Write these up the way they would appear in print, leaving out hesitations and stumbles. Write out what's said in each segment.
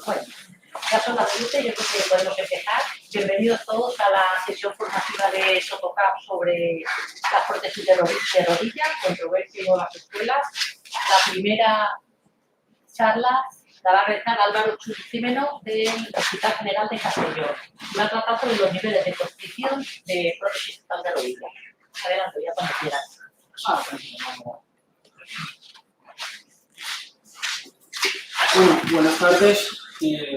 Bueno, ya son las 7, yo creo que podemos empezar. Bienvenidos todos a la sesión formativa de Sotocap sobre las prótesis de rodilla, controversia en nuevas escuelas. La primera charla la va a realizar Álvaro Churicímeno del Hospital General de Castellón. Va a tratar sobre los niveles de constricción de prótesis total de rodilla. Adelante, ya cuando quieras. Bueno, buenas tardes.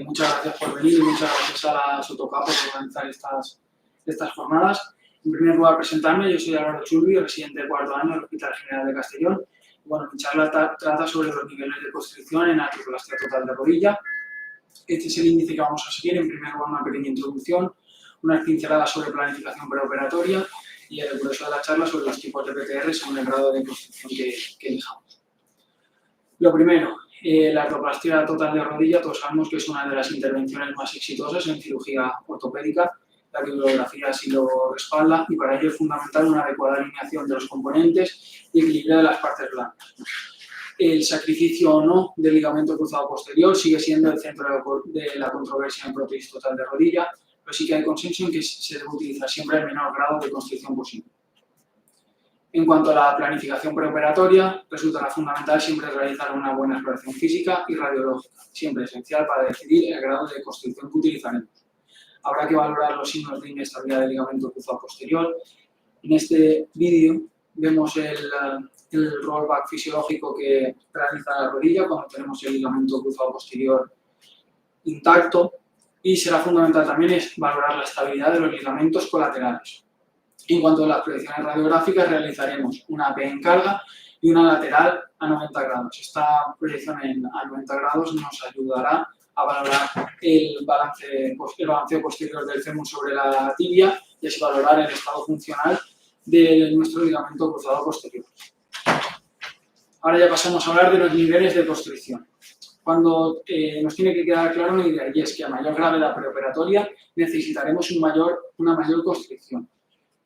Muchas gracias por venir y muchas gracias a la Sotocap por organizar estas jornadas. En primer lugar, presentarme. Yo soy Álvaro Churbi, residente de cuarto año del Hospital General de Castellón. Bueno, mi charla trata sobre los niveles de constricción en artroplastía total de rodilla. Este es el índice que vamos a seguir. En primer lugar, una pequeña introducción, unas pinceladas sobre planificación preoperatoria y el grueso de la charla sobre los tipos de PTR según el grado de constricción que elijamos. Lo primero, la artroplastia total de rodilla, todos sabemos que es una de las intervenciones más exitosas en cirugía ortopédica. La bibliografía así lo respalda y para ello es fundamental una adecuada alineación de los componentes y equilibrio de las partes blandas. El sacrificio o no del ligamento cruzado posterior sigue siendo el centro de la controversia en prótesis total de rodilla, pero sí que hay consenso en que se debe utilizar siempre el menor grado de constricción posible. En cuanto a la planificación preoperatoria, resultará fundamental siempre realizar una buena exploración física y radiológica, siempre esencial para decidir el grado de constricción que utilizaremos. Habrá que valorar los signos de inestabilidad del ligamento cruzado posterior. En este vídeo vemos el rollback fisiológico que realiza la rodilla cuando tenemos el ligamento cruzado posterior intacto y será fundamental también valorar la estabilidad de los ligamentos colaterales. En cuanto a las proyecciones radiográficas, realizaremos una AP en carga y una lateral a 90 grados. Esta proyección a 90 grados nos ayudará a valorar el balanceo posterior del fémur sobre la tibia y así valorar el estado funcional de nuestro ligamento cruzado posterior. Ahora ya pasamos a hablar de los niveles de constricción. Cuando nos tiene que quedar claro una idea, y es que a mayor gravedad preoperatoria necesitaremos una mayor constricción.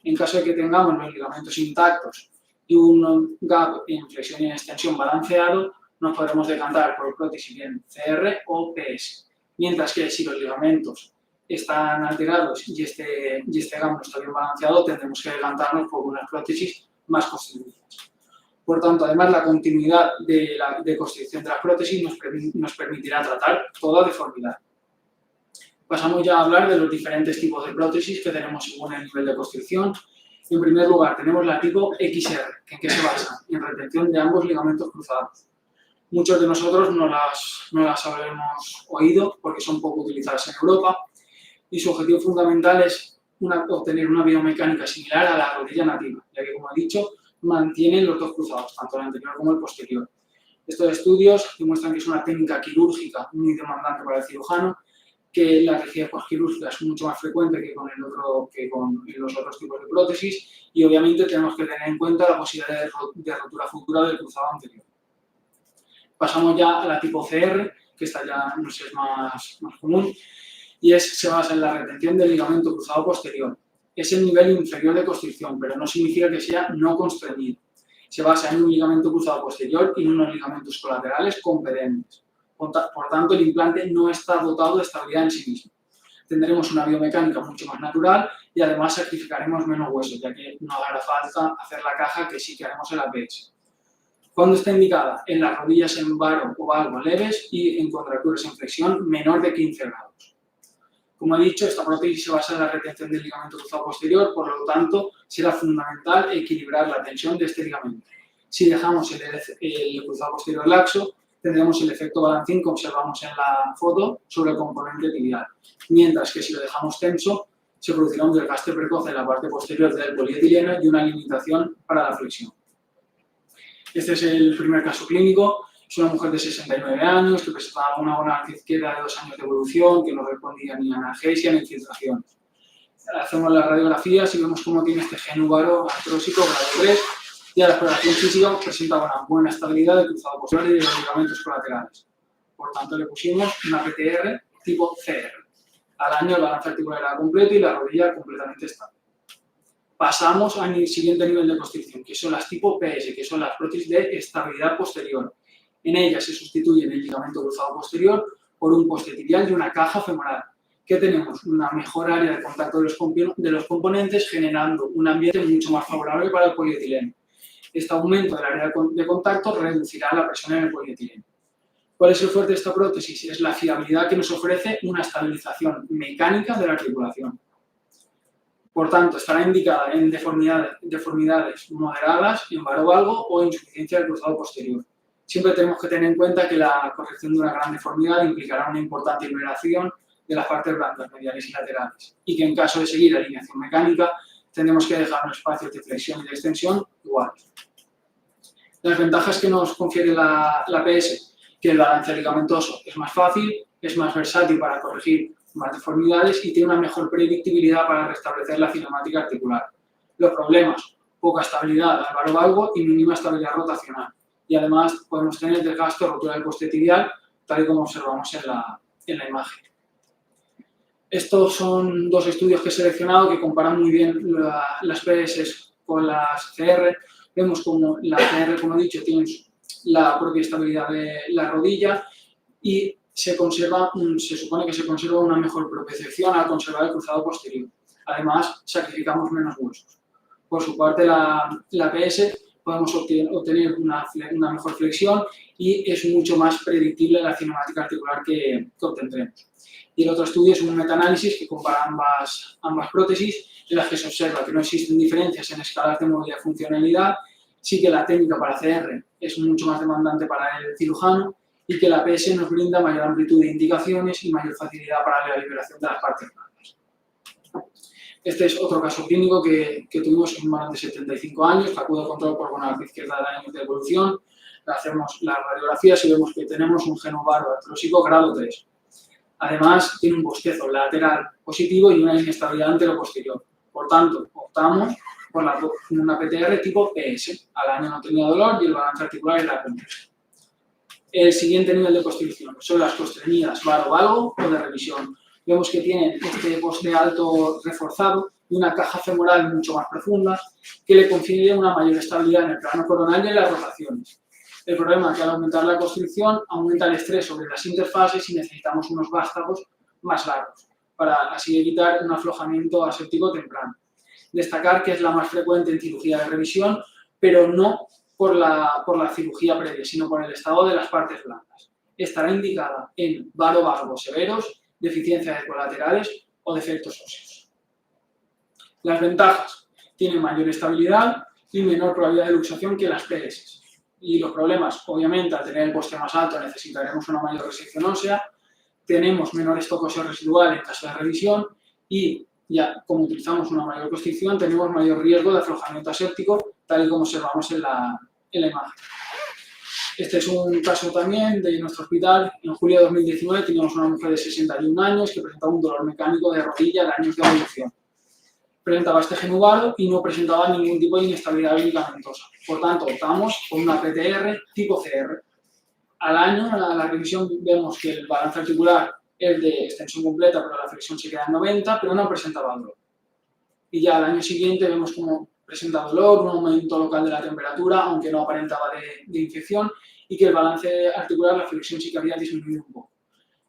En caso de que tengamos los ligamentos intactos y un gap en flexión y en extensión balanceado, nos podremos decantar por prótesis bien CR o PS. Mientras que si los ligamentos están alterados y este gap no está bien balanceado, tendremos que decantarnos por unas prótesis más constrictivas. Por tanto, además, la continuidad de constricción de las prótesis nos permitirá tratar toda deformidad. Pasamos ya a hablar de los diferentes tipos de prótesis que tenemos según el nivel de constricción. En primer lugar, tenemos la tipo XR, que ¿en qué se basa? En retención de ambos ligamentos cruzados. Muchos de nosotros no las habremos oído porque son poco utilizadas en Europa y su objetivo fundamental es obtener una biomecánica similar a la rodilla nativa, ya que, como he dicho, mantienen los dos cruzados, tanto el anterior como el posterior. Estos estudios demuestran que es una técnica quirúrgica muy demandante para el cirujano, que la rigidez postquirúrgica es mucho más frecuente que con los otros tipos de prótesis y obviamente tenemos que tener en cuenta la posibilidad de rotura futura del cruzado anterior. Pasamos ya a la tipo CR, que esta ya nos es más común, y se basa en la retención del ligamento cruzado posterior. Es el nivel inferior de constricción, pero no significa que sea no constreñido. Se basa en un ligamento cruzado posterior y en unos ligamentos colaterales compedentes. Por tanto, el implante no está dotado de estabilidad en sí mismo. Tendremos una biomecánica mucho más natural y además sacrificaremos menos huesos, ya que no hará falta hacer la caja que sí que haremos en la APS. ¿Cuándo está indicada? En las rodillas en varo o valgo leves y en contracturas en flexión menor de 15 grados. Como he dicho, esta prótesis se basa en la retención del ligamento cruzado posterior, por lo tanto, será fundamental equilibrar la tensión de este ligamento. Si dejamos el cruzado posterior laxo, tendremos el efecto balancín que observamos en la foto sobre el componente tibial, mientras que si lo dejamos tenso, se producirá un desgaste precoz en la parte posterior del polietileno y una limitación para la flexión. Este es el primer caso clínico. Es una mujer de 69 años que presentaba una bonal izquierda de 2 años de evolución, que no respondía ni a analgesia ni infiltración. Hacemos las radiografías y vemos cómo tiene este genúbaro artrósico grado 3 y a la exploración física presentaba una buena estabilidad del cruzado posterior y de los ligamentos colaterales. Por tanto, le pusimos una PTR tipo CR. Al año el balance articular era completo y la rodilla completamente estable. Pasamos al siguiente nivel de constricción, que son las tipo PS, que son las prótesis de estabilidad posterior. En ellas se sustituyen el ligamento cruzado posterior por un poste tibial y una caja femoral. ¿Qué tenemos? Una mejor área de contacto de los componentes, generando un ambiente mucho más favorable para el polietileno. Este aumento del área de contacto reducirá la presión en el polietileno. ¿Cuál es el fuerte de esta prótesis? Es la fiabilidad que nos ofrece una estabilización mecánica de la articulación. Por tanto, estará indicada en deformidades moderadas, en varovalgo o insuficiencia del cruzado posterior. Siempre tenemos que tener en cuenta que la corrección de una gran deformidad implicará una importante liberación de las partes blandas mediales y laterales, y que en caso de seguir alineación mecánica tendremos que dejar un espacio de flexión y de extensión iguales. Las ventajas que nos confiere la PS, que el balance ligamentoso es más fácil, es más versátil para corregir más deformidades y tiene una mejor predictibilidad para restablecer la cinemática articular. Los problemas: poca estabilidad al varovalgo y mínima estabilidad rotacional. Y además podemos tener desgaste o rotura del poste tibial, tal y como observamos en la imagen. Estos son dos estudios que he seleccionado que comparan muy bien las PS con las CR. Vemos como la CR, como he dicho, tiene la propia estabilidad de la rodilla y se supone que se conserva una mejor propiocepción al conservar el cruzado posterior. Además, sacrificamos menos huesos. Por su parte, la PS podemos obtener una mejor flexión y es mucho más predictible la cinemática articular que obtendremos. Y el otro estudio es un metaanálisis que compara ambas prótesis, en las que se observa que no existen diferencias en escalas de movilidad y funcionalidad, sí que la técnica para CR es mucho más demandante para el cirujano y que la PS nos brinda mayor amplitud de indicaciones y mayor facilidad para la liberación de las partes blandas. Este es otro caso clínico que tuvimos en un varón de 75 años, que acude a control por gonadal izquierda de años de evolución. Le hacemos las radiografías y vemos que tenemos un genovaro artrósico grado 3. Además, tiene un bostezo lateral positivo y una inestabilidad anteroposterior. Por tanto, optamos por una PTR tipo PS. Al año no tenía dolor y el balance articular era completo. El siguiente nivel de constricción son las constreñidas varovalgo o de revisión. Vemos que tienen este poste alto reforzado y una caja femoral mucho más profunda que le confiere una mayor estabilidad en el plano coronal y en las rotaciones. El problema es que al aumentar la constricción aumenta el estrés sobre las interfases y necesitamos unos vástagos más largos para así evitar un aflojamiento aséptico temprano. Destacar que es la más frecuente en cirugía de revisión, pero no por la cirugía previa, sino por el estado de las partes blandas. Estará indicada en varovalgos severos, deficiencias de colaterales o defectos óseos. Las ventajas: tienen mayor estabilidad y menor probabilidad de luxación que las PS. Y los problemas: obviamente, al tener el poste más alto necesitaremos una mayor resección ósea, tenemos menor stock óseo residual en caso de revisión y ya como utilizamos una mayor constricción tenemos mayor riesgo de aflojamiento aséptico, tal y como observamos en la imagen. Este es un caso también de nuestro hospital. En julio de 2019 teníamos una mujer de 61 años que presentaba un dolor mecánico de rodilla de años de evolución. Presentaba este genovaro y no presentaba ningún tipo de inestabilidad ligamentosa. Por tanto, optamos por una PTR tipo CR. Al año, a la revisión, vemos que el balance articular es de extensión completa, pero la flexión se queda en 90, pero no presentaba dolor. Y ya al año siguiente vemos cómo presenta dolor, un aumento local de la temperatura, aunque no aparentaba de infección, y que el balance articular, la flexión sí que había disminuido un poco.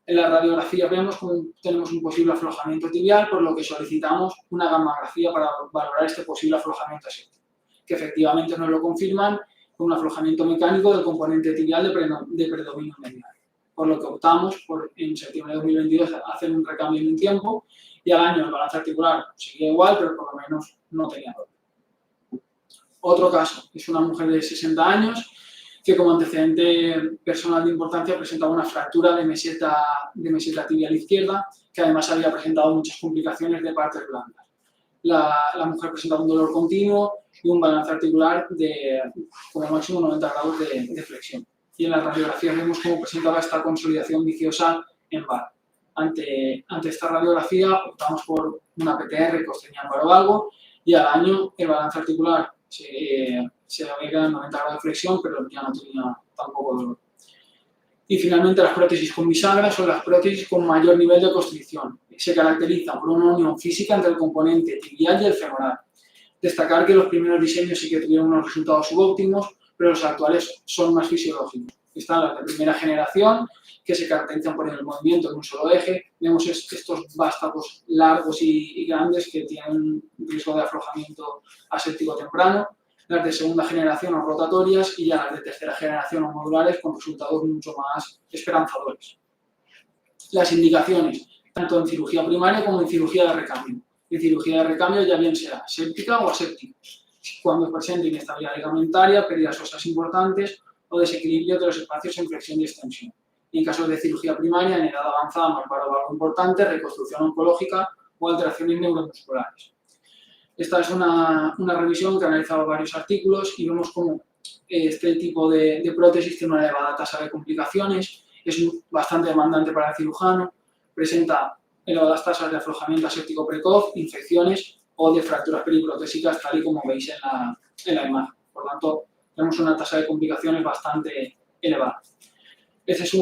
En la radiografía vemos cómo tenemos un posible aflojamiento tibial, por lo que solicitamos una gammagrafía para valorar este posible aflojamiento aséptico, que efectivamente nos lo confirman con un aflojamiento mecánico del componente tibial de predominio medial. Por lo que optamos por, en septiembre de 2022, hacer un recambio en un tiempo y al año el balance articular seguía igual, pero por lo menos no tenía dolor. Otro caso es una mujer de 60 años que como antecedente personal de importancia presentaba una fractura de meseta tibial izquierda, que además había presentado muchas complicaciones de partes blandas. La mujer presentaba un dolor continuo y un balance articular de como máximo 90 grados de flexión. Y en las radiografías vemos cómo presentaba esta consolidación viciosa en VAR. Ante esta radiografía optamos por una PTR constreñida en varovalgo y al año el balance articular se había quedado en 90 grados de flexión, pero ya no tenía tampoco dolor. Y finalmente las prótesis con bisagra son las prótesis con mayor nivel de constricción. Se caracterizan por una unión física entre el componente tibial y el femoral. Destacar que los primeros diseños sí que tuvieron unos resultados subóptimos, pero los actuales son más fisiológicos. Están las de primera generación, que se caracterizan por el movimiento en un solo eje. Vemos estos vástagos largos y grandes que tienen riesgo de aflojamiento aséptico temprano. Las de segunda generación o rotatorias y ya las de tercera generación o modulares con resultados mucho más esperanzadores. Las indicaciones, tanto en cirugía primaria como en cirugía de recambio. En cirugía de recambio ya bien sea séptica o aséptica, cuando presente inestabilidad ligamentaria, pérdidas óseas importantes o desequilibrio de los espacios en flexión y extensión. Y en casos de cirugía primaria, en edad avanzada, más paro valgo importante, reconstrucción oncológica o alteraciones neuromusculares. Esta es una revisión que ha analizado varios artículos y vemos cómo este tipo de prótesis tiene una elevada tasa de complicaciones, es bastante demandante para el cirujano, presenta elevadas tasas de aflojamiento aséptico precoz, infecciones o de fracturas periprotésicas, tal y como veis en la imagen. Por lo tanto, tenemos una tasa de complicaciones bastante elevada. Este es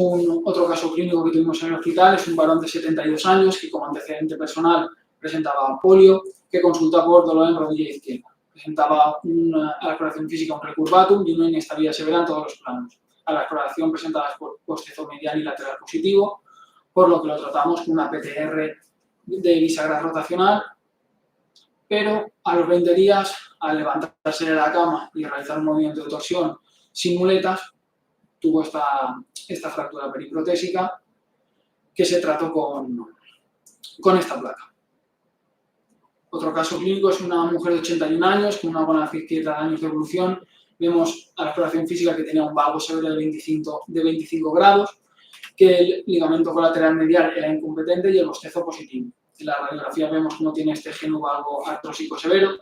otro caso clínico que tuvimos en el hospital, es un varón de 72 años que como antecedente personal presentaba polio, que consulta por dolor en rodilla izquierda. Presentaba a la exploración física un recurvatum y una inestabilidad severa en todos los planos. A la exploración presentaba postezo medial y lateral positivo, por lo que lo tratamos con una PTR de bisagra rotacional, pero a los 20 días, al levantarse de la cama y realizar un movimiento de torsión sin muletas, tuvo esta fractura periprotésica que se trató con esta placa. Otro caso clínico es una mujer de 81 años con una buena izquierda de años de evolución. Vemos a la exploración física que tenía un valgo severo de 25 grados, que el ligamento colateral medial era incompetente y el bostezo positivo. En la radiografía vemos cómo tiene este genovalgo artrósico severo.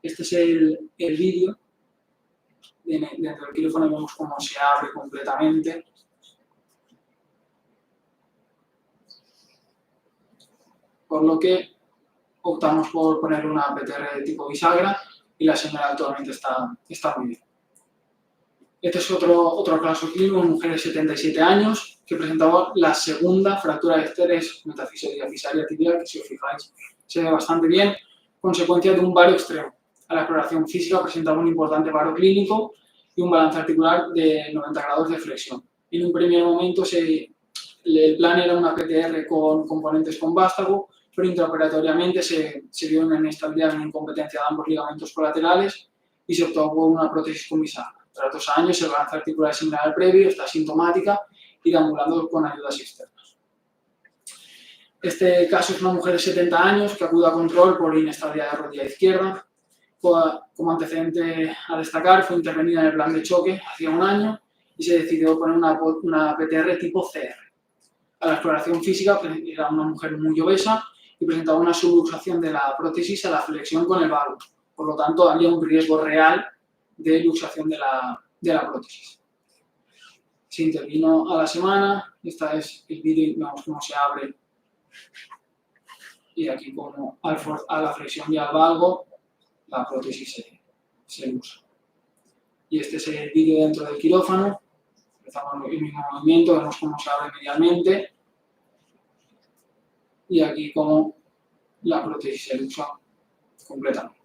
Este es el vídeo. Dentro del quirófano vemos cómo se abre completamente. Por lo que optamos por poner una PTR de tipo bisagra y la señal actualmente está muy bien. Este es otro caso clínico, una mujer de 77 años que presentaba la segunda fractura de estrés metafisaria tibial, que si os fijáis se ve bastante bien, consecuencia de un varo extremo. A la exploración física presentaba un importante varo clínico y un balance articular de 90 grados de flexión. En un primer momento el plan era una PTR con componentes con vástago, pero intraoperatoriamente se vio una inestabilidad y una incompetencia de ambos ligamentos colaterales y se optó por una prótesis con bisagra. Tras 2 años, el balance articular es similar al previo, está asintomática y deambulando con ayudas externas. Este caso es una mujer de 70 años que acude a control por inestabilidad de rodilla izquierda. Como antecedente a destacar, fue intervenida en el plan de choque hacía 1 año y se decidió poner una PTR tipo CR. A la exploración física era una mujer muy obesa y presentaba una subluxación de la prótesis a la flexión con el valgo. Por lo tanto, había un riesgo real de luxación de la prótesis. Se intervino a la semana. Este es el vídeo, vemos cómo se abre y aquí como a la flexión y al valgo la prótesis se usa. Y este es el vídeo dentro del quirófano. Empezamos el mismo movimiento, vemos cómo se abre medialmente y aquí como la prótesis se usa completamente.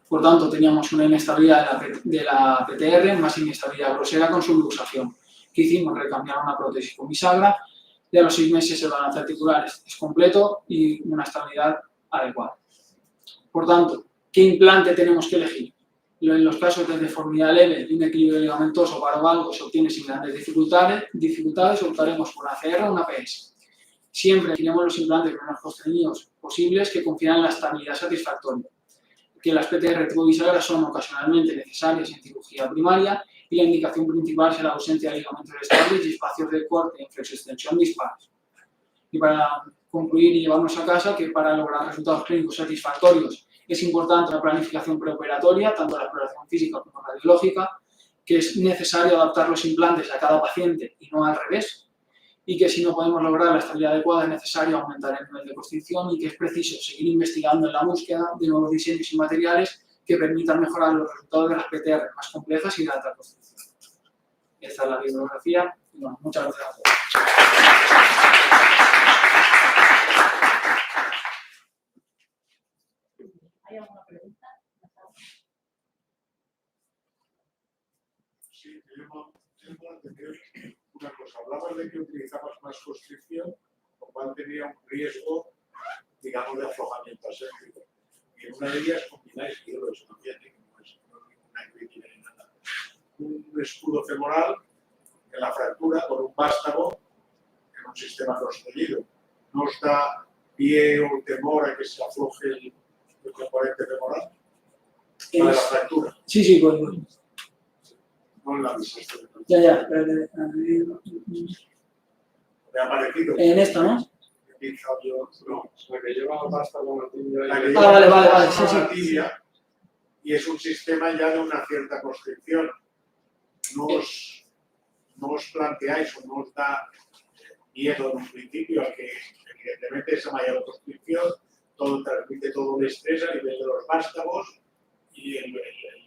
Por tanto, teníamos una inestabilidad de la PTR, más inestabilidad grosera con subluxación. ¿Qué hicimos? Recambiar una prótesis con bisagra y a los 6 meses el balance articular es completo y una estabilidad adecuada. Por tanto, ¿qué implante tenemos que elegir? En los casos de deformidad leve de un equilibrio ligamentoso varo-valgo se obtiene sin grandes dificultades, optaremos por una CR o una PS. Siempre elegiremos los implantes menos constreñidos posibles que confieran en la estabilidad satisfactoria. Que las PTR tipo bisagra son ocasionalmente necesarias en cirugía primaria y la indicación principal es la ausencia de ligamentos estables y espacios de corte en flexoextensión dispares. Y para concluir y llevarnos a casa, que para lograr resultados clínicos satisfactorios es importante la planificación preoperatoria, tanto la exploración física como radiológica, que es necesario adaptar los implantes a cada paciente y no al revés, y que si no podemos lograr la estabilidad adecuada es necesario aumentar el nivel de constricción y que es preciso seguir investigando en la búsqueda de nuevos diseños y materiales que permitan mejorar los resultados de las PTR más complejas y de alta constricción. Esta es la bibliografía. Bueno, muchas gracias a todos. ¿Hay alguna pregunta? Sí, tengo de que utilizamos más constricción, lo cual tenía un riesgo, digamos, de aflojamiento aséptico. Y en una de ellas combináis hielo, eso no tiene ninguna crítica ni nada. Un escudo femoral en la fractura con un vástago en un sistema construido. ¿No os da pie o temor a que se afloje el componente femoral? Para la fractura. Sí, sí, pues. No en la vista. Ya. Me ha parecido. En esta, ¿no? No, La que lleva pasta con la tibia. la que Vale, lleva sí, con sí. la tibia, y es un sistema ya de una cierta constricción. No os planteáis o no os da miedo en un principio a que evidentemente esa mayor constricción todo transmite todo el estrés a nivel de los vástagos y el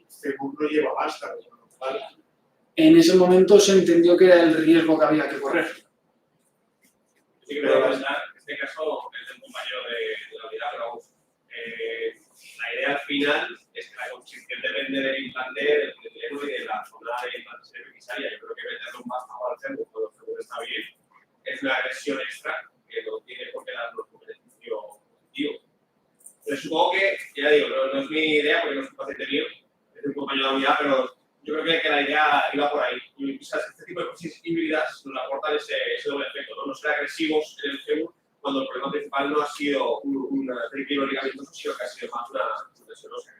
fémur no lleva vástagos, con lo cual En ese momento se entendió que era el riesgo que había que correr. Sí, pero en este caso es el compañero de la unidad, pero la idea al final es que la constricción depende del implante, del pleno y de la zona de implante cervicaria. Yo creo que meterle un vástago al fémur cuando el fémur está bien es una agresión extra que no tiene por qué darnos un beneficio positivo. Pero supongo que, ya digo, no es mi idea porque no es un paciente mío, es un compañero de la unidad, pero yo creo que la idea iba por ahí. O sea, este tipo de cosas híbridas nos aportan ese doble efecto, ¿no? No ser agresivos en el fémur cuando el problema principal no ha sido un equilibrio ligamentoso, sino que ha sido más una lesión ósea.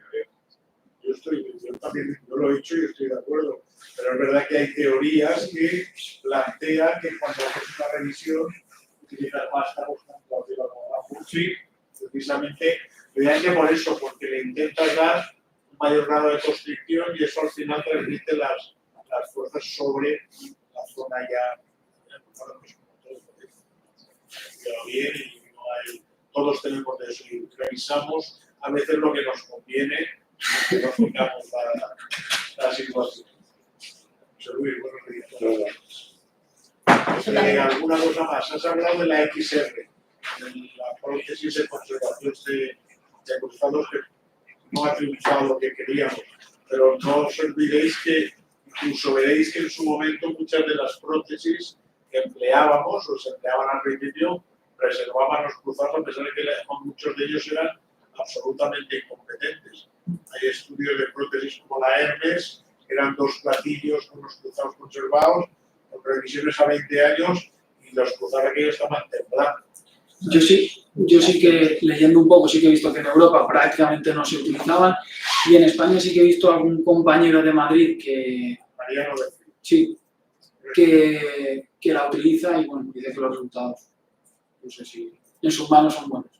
yo también yo lo he hecho y estoy de acuerdo, pero es verdad que hay teorías que plantean que cuando haces una revisión utilizas vástagos tanto arriba como abajo. Sí, precisamente, por eso, porque le intentas dar un mayor grado de constricción y eso al final transmite las fuerzas sobre la zona ya pues, como todo queda bien y no hay, todos tenemos de eso y revisamos a veces lo que nos conviene y no aplicamos la situación. José Luis, buenos días. ¿Alguna cosa más? Has hablado de la XR, de la prótesis de conservación de cruzados que no ha triunfado lo que queríamos, pero no os olvidéis que incluso veréis que en su momento muchas de las prótesis que empleábamos o se empleaban al principio reservaban los cruzados a pesar de que muchos de ellos eran absolutamente incompetentes. Hay estudios de prótesis como la Hermes, que eran 2 platillos con los cruzados conservados, con revisiones a 20 años y los cruzados aquellos estaban temblando. Yo sí que, leyendo un poco, sí que he visto que en Europa prácticamente no se utilizaban y en España sí que he visto a algún compañero de Madrid que, Mariano Bercín. sí, que la utiliza y bueno, dice que los resultados, no sé si en sus manos son buenos.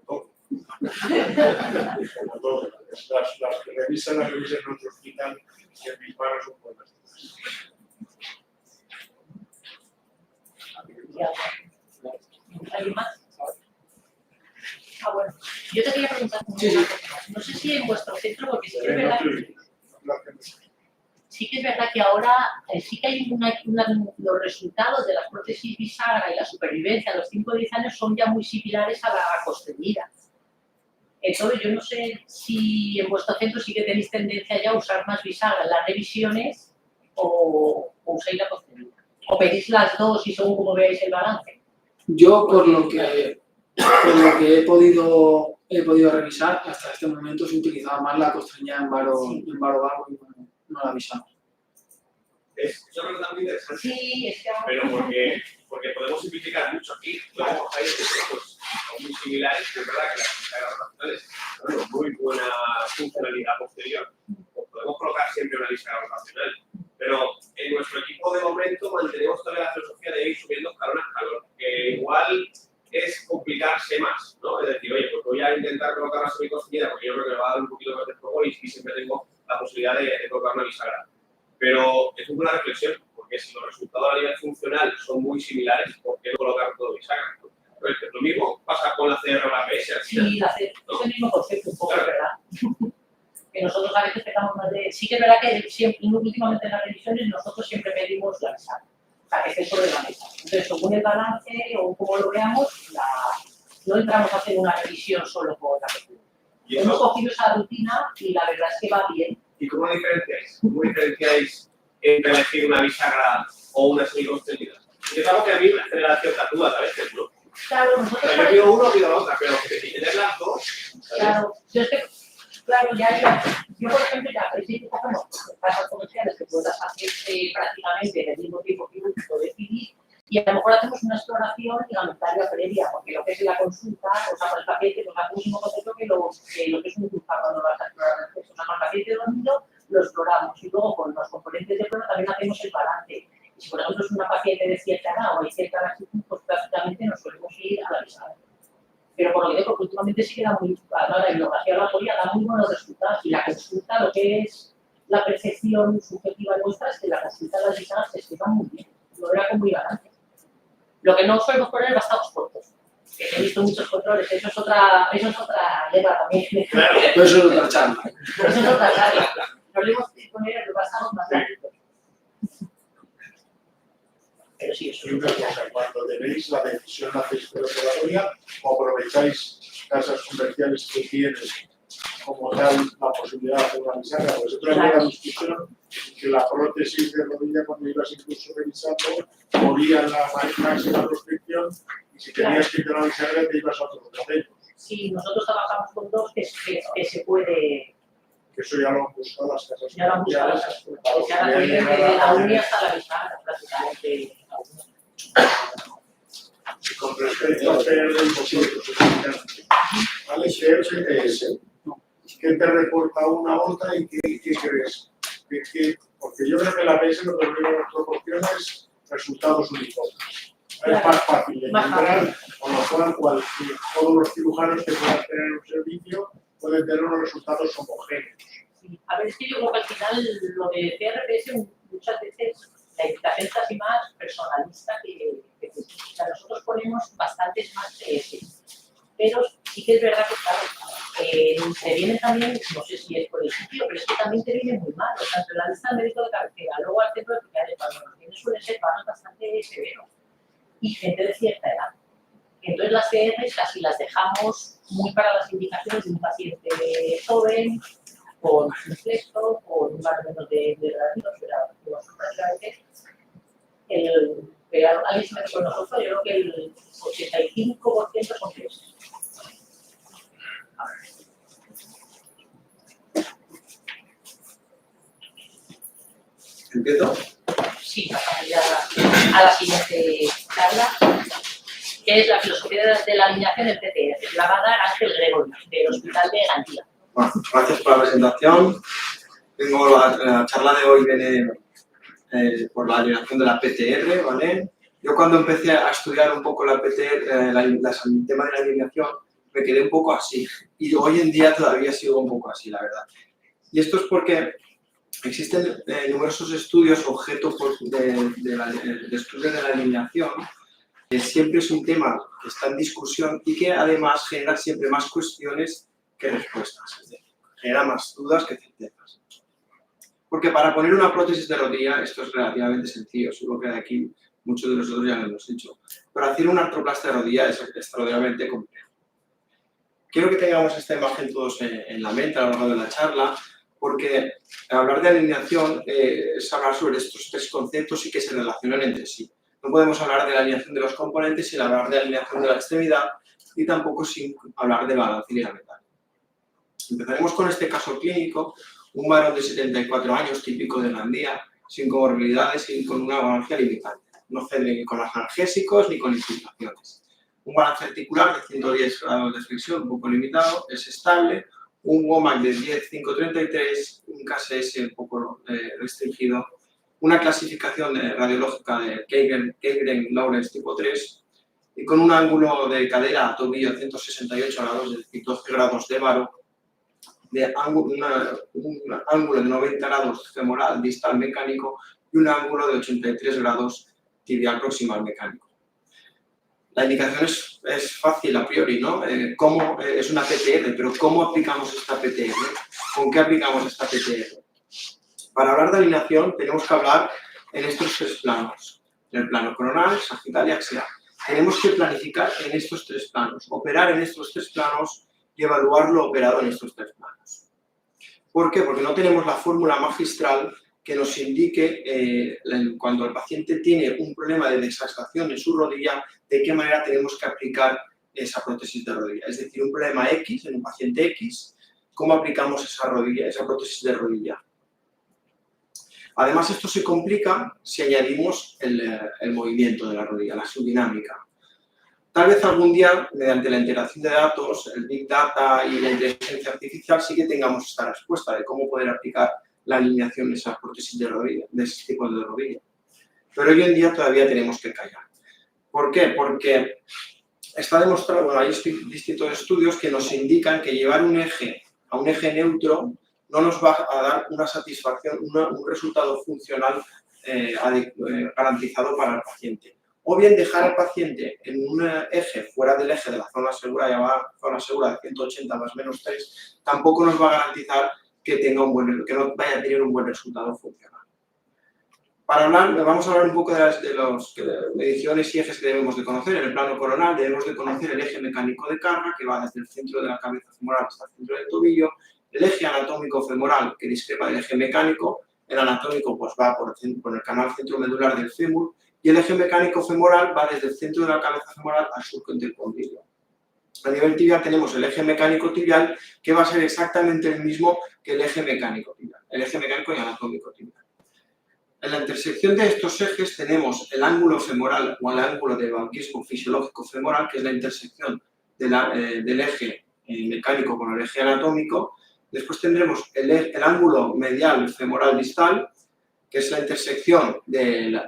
Como todo, las que revisan en otro hospital y en mis manos son buenas. ¿Alguien más? Bueno. Yo te quería preguntar una cosa más. No sé si en vuestro centro, porque sí que es verdad, que ahora sí que hay los resultados de las prótesis bisagra y la supervivencia a los 5 o 10 años son ya muy similares a la costeñida. Entonces, yo no sé si en vuestro centro sí que tenéis tendencia ya a usar más bisagra en las revisiones o usáis la costeñida. O pedís las dos y según como veáis el balance. Yo, por lo que he podido revisar, hasta este momento se utilizaba más la costeñida en varo bajo y no la bisagra. Es una pregunta muy interesante. Sí, es que ahora... Pero porque podemos simplificar mucho aquí. Podemos países pues, son muy similares, pero es verdad que las bisagras rotacionales tienen muy buena funcionalidad posterior. Pues podemos colocar siempre una bisagra rotacional. Pero en nuestro equipo de momento mantenemos todavía la filosofía de ir subiendo escalón a escalón, que igual es complicarse más, ¿no? Es decir, oye, pues voy a intentar colocar una semicosteñida porque yo creo que me va a dar un poquito más de juego y siempre tengo la posibilidad de colocar una bisagra. Pero es una buena reflexión, porque si los resultados a nivel funcional son muy similares, ¿por qué no colocar todo bisagra? Pues lo mismo pasa con la CR o la PS. Sí, la CR, es el mismo concepto un poco, ¿verdad? Que nosotros a veces pegamos más de... Sí que es verdad que siempre, últimamente en las revisiones nosotros siempre pedimos la bisagra, o sea, que esté sobre la mesa. Entonces, según el balance o como lo veamos, no entramos a hacer una revisión solo por la revisión. Hemos cogido esa rutina y la verdad es que va bien. ¿Y cómo diferenciáis? ¿Cómo diferenciáis entre elegir una bisagra o una semiconstelación? Es algo que a mí me genera ciertas dudas a veces, ¿no? Claro, O nosotros... sea, yo pido uno o pido la otra, pero que tener las dos, ¿sabes? Claro, yo es que, claro, yo por ejemplo, ya principio cogemos casas comerciales que puedas hacer prácticamente en el mismo tiempo quirúrgico de CIDI y a lo mejor hacemos una exploración ligamentaria previa, porque lo que es la consulta, o sea, con el paciente, pues hacemos un concepto que lo que es un cruzado cuando vas a explorar el sexo. O sea, con el paciente dormido lo exploramos y luego con los componentes de prueba también hacemos el balance. Y si por ejemplo es una paciente de cierta edad o hay cierta laxitud, pues prácticamente nos solemos ir a la bisagra. Pero por lo que digo, porque últimamente sí queda muy, la bibliografía laboratoria da muy buenos resultados y la consulta, lo que es la percepción subjetiva nuestra es que la consulta de las bisagras se estima muy bien, lo era con muy balance. Lo que no solemos poner es bastados cortos, que he visto muchos controles, eso es otra leva también. Claro. Pero eso es otra charla. Pero eso es otra charla. Nos debemos poner los bastados más largos. Pero sí, eso Y una cosa, cuando tenéis la decisión de hacer operatoria, o aprovecháis casas comerciales que tienen como tal la posibilidad de hacer una bisagra, pues otra vez la discusión que la prótesis de rodilla, cuando ibas incluso revisando, moría la máxima restricción y si tenías que ir a la bisagra te ibas a otros modelos. Sí, nosotros trabajamos con dos que se puede. Que eso ya lo han buscado las casas Ya lo han buscado las comerciales. escuelas. Ya la tienen desde la uni hasta la bisagra, prácticamente. Y con respecto a hacer vosotros, ¿vale? ¿Qué te reporta una a otra y qué crees? Porque yo creo que la PS lo que nos proporciona es resultados uniformes. Es más fácil de encontrar, con lo cual todos los cirujanos que puedan tener un servicio pueden tener unos resultados homogéneos. Sí. A ver, es que yo creo que al final lo de CRPS muchas veces la invitación es casi más personalista que o sea, nosotros ponemos bastantes más PS. Pero sí que es verdad que, claro, te viene también, no sé si es por el sitio, pero es que también te viene muy mal. O sea, entre la lista del médico de cabecera, luego al centro de hospitales, cuando nos viene suelen ser paros bastante severos. Y gente de cierta edad. Entonces las CRs casi las dejamos muy para las indicaciones de un paciente joven, con un flexo, con un par menos de graditos, pero prácticamente alguien se mete con nosotros, yo creo que el 85% son tres. ¿Empiezo? Sí, pasamos ya a la siguiente charla, que es la filosofía de la alineación del PTR. La va a dar Ángel Gregory, del Hospital de Gandía. Bueno, gracias por la presentación. La charla de hoy viene por la alineación de la PTR, ¿vale? Yo cuando empecé a estudiar un poco la PTR, el tema de la alineación, me quedé un poco así. Y hoy en día todavía sigo un poco así, la verdad. Y esto es porque existen numerosos estudios objeto de estudio de la alineación, que siempre es un tema que está en discusión y que además genera siempre más cuestiones que respuestas. Es decir, genera más dudas que certezas. Porque para poner una prótesis de rodilla esto es relativamente sencillo, seguro que de aquí muchos de nosotros ya lo hemos dicho. Pero hacer una artroplastia de rodilla es extraordinariamente complejo. Quiero que tengamos esta imagen todos en la mente a lo largo de la charla, porque hablar de alineación es hablar sobre estos tres conceptos y que se relacionan entre sí. No podemos hablar de la alineación de los componentes sin hablar de la alineación de la extremidad y tampoco sin hablar de balance ligamentario. Empezaremos con este caso clínico, un varón de 74 años, típico de Gandía, sin comorbilidades y con una balance limitante. No cede ni con analgésicos ni con infiltraciones. Un balance articular de 110 grados de flexión, un poco limitado, es estable, un WOMAC de 10,533, un KSS un poco restringido, una clasificación radiológica de Kagan-Lawrence tipo 3 y con un ángulo de cadera a tobillo de 168 grados, es decir, 12 grados de varo, un ángulo de 90 grados femoral distal mecánico y un ángulo de 83 grados tibial proximal mecánico. La indicación es fácil a priori, ¿no? Es una PTR, pero ¿cómo aplicamos esta PTR? ¿Con qué aplicamos esta PTR? Para hablar de alineación tenemos que hablar en estos tres planos, en el plano coronal, sagital y axial. Tenemos que planificar en estos tres planos, operar en estos tres planos y evaluar lo operado en estos tres planos. ¿Por qué? Porque no tenemos la fórmula magistral que nos indique cuando el paciente tiene un problema de desastación en su rodilla, de qué manera tenemos que aplicar esa prótesis de rodilla. Es decir, un problema X en un paciente X, ¿cómo aplicamos esa prótesis de rodilla? Además, esto se complica si añadimos el movimiento de la rodilla, la subdinámica. Tal vez algún día, mediante la integración de datos, el Big Data y la inteligencia artificial, sí que tengamos esta respuesta de cómo poder aplicar la alineación de esas prótesis de rodilla, de ese tipo de rodilla. Pero hoy en día todavía tenemos que callar. ¿Por qué? Porque está demostrado, bueno, hay distintos estudios que nos indican que llevar un eje a un eje neutro no nos va a dar una satisfacción, un resultado funcional garantizado para el paciente. O bien dejar al paciente en un eje fuera del eje de la zona segura, llamada zona segura de 180 más menos 3, tampoco nos va a garantizar que no vaya a tener un buen resultado funcional. Vamos a hablar un poco de las mediciones y ejes que debemos de conocer. En el plano coronal debemos de conocer el eje mecánico de carga, que va desde el centro de la cabeza femoral hasta el centro del tobillo, el eje anatómico femoral, que discrepa del eje mecánico. El anatómico pues, va por el canal centromedular del fémur, y el eje mecánico femoral va desde el centro de la cabeza femoral al surco del condilo. A nivel tibial tenemos el eje mecánico tibial, que va a ser exactamente el mismo que el eje mecánico tibial, el eje mecánico y anatómico tibial. En la intersección de estos ejes tenemos el ángulo femoral o el ángulo de valquismo fisiológico femoral, que es la intersección del eje mecánico con el eje anatómico. Después tendremos el ángulo medial femoral distal, que es la intersección del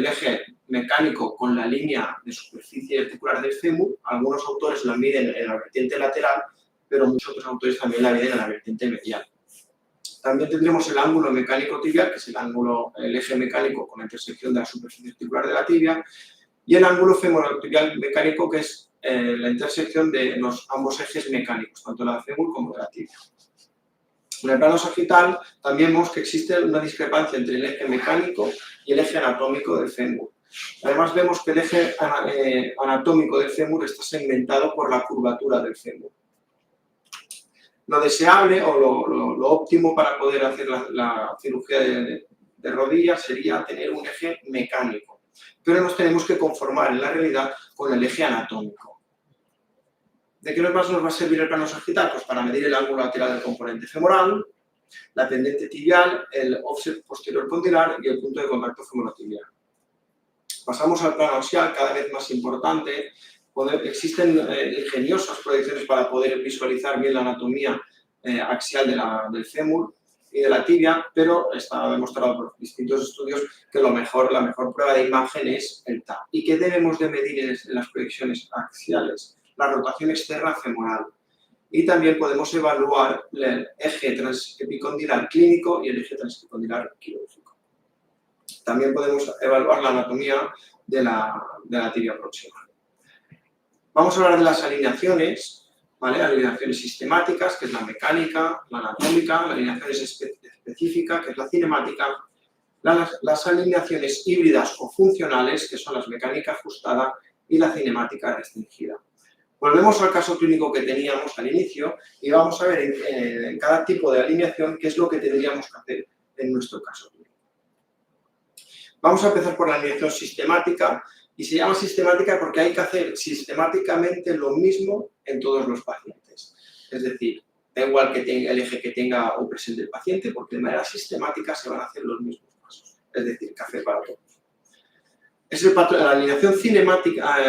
eje mecánico con la línea de superficie articular del fémur. Algunos autores la miden en la vertiente lateral, pero muchos otros autores también la miden en la vertiente medial. También tendremos el ángulo mecánico tibial, que es el eje mecánico con la intersección de la superficie articular de la tibia, y el ángulo femorotibial mecánico, que es la intersección de ambos ejes mecánicos, tanto de la fémur como de la tibia. En el plano sagital también vemos que existe una discrepancia entre el eje mecánico y el eje anatómico del fémur. Además vemos que el eje anatómico del fémur está segmentado por la curvatura del fémur. Lo deseable o lo óptimo para poder hacer la cirugía de rodilla sería tener un eje mecánico, pero nos tenemos que conformar en la realidad con el eje anatómico. ¿De qué más nos va a servir el plano sagital? Pues para medir el ángulo lateral del componente femoral, la pendiente tibial, el offset posterior condilar y el punto de contacto femorotibial. Pasamos al plano axial, cada vez más importante. Existen ingeniosas proyecciones para poder visualizar bien la anatomía axial del fémur y de la tibia, pero está demostrado por distintos estudios que la mejor prueba de imagen es el TAP. ¿Y qué debemos de medir en las proyecciones axiales? La rotación externa femoral. Y también podemos evaluar el eje transepicondilar clínico y el eje transepicondilar quirúrgico. También podemos evaluar la anatomía de la tibia proximal. Vamos a hablar de las alineaciones, ¿vale? Alineaciones sistemáticas, que es la mecánica, la anatómica, la alineación específica, que es la cinemática, las alineaciones híbridas o funcionales, que son las mecánica ajustada y la cinemática restringida. Volvemos al caso clínico que teníamos al inicio y vamos a ver en cada tipo de alineación qué es lo que tendríamos que hacer en nuestro caso clínico. Vamos a empezar por la alineación sistemática, y se llama sistemática porque hay que hacer sistemáticamente lo mismo en todos los pacientes. Es decir, da igual que tenga el eje que tenga o presente el paciente, porque de manera sistemática se van a hacer los mismos pasos. Es decir, café para todos. La alineación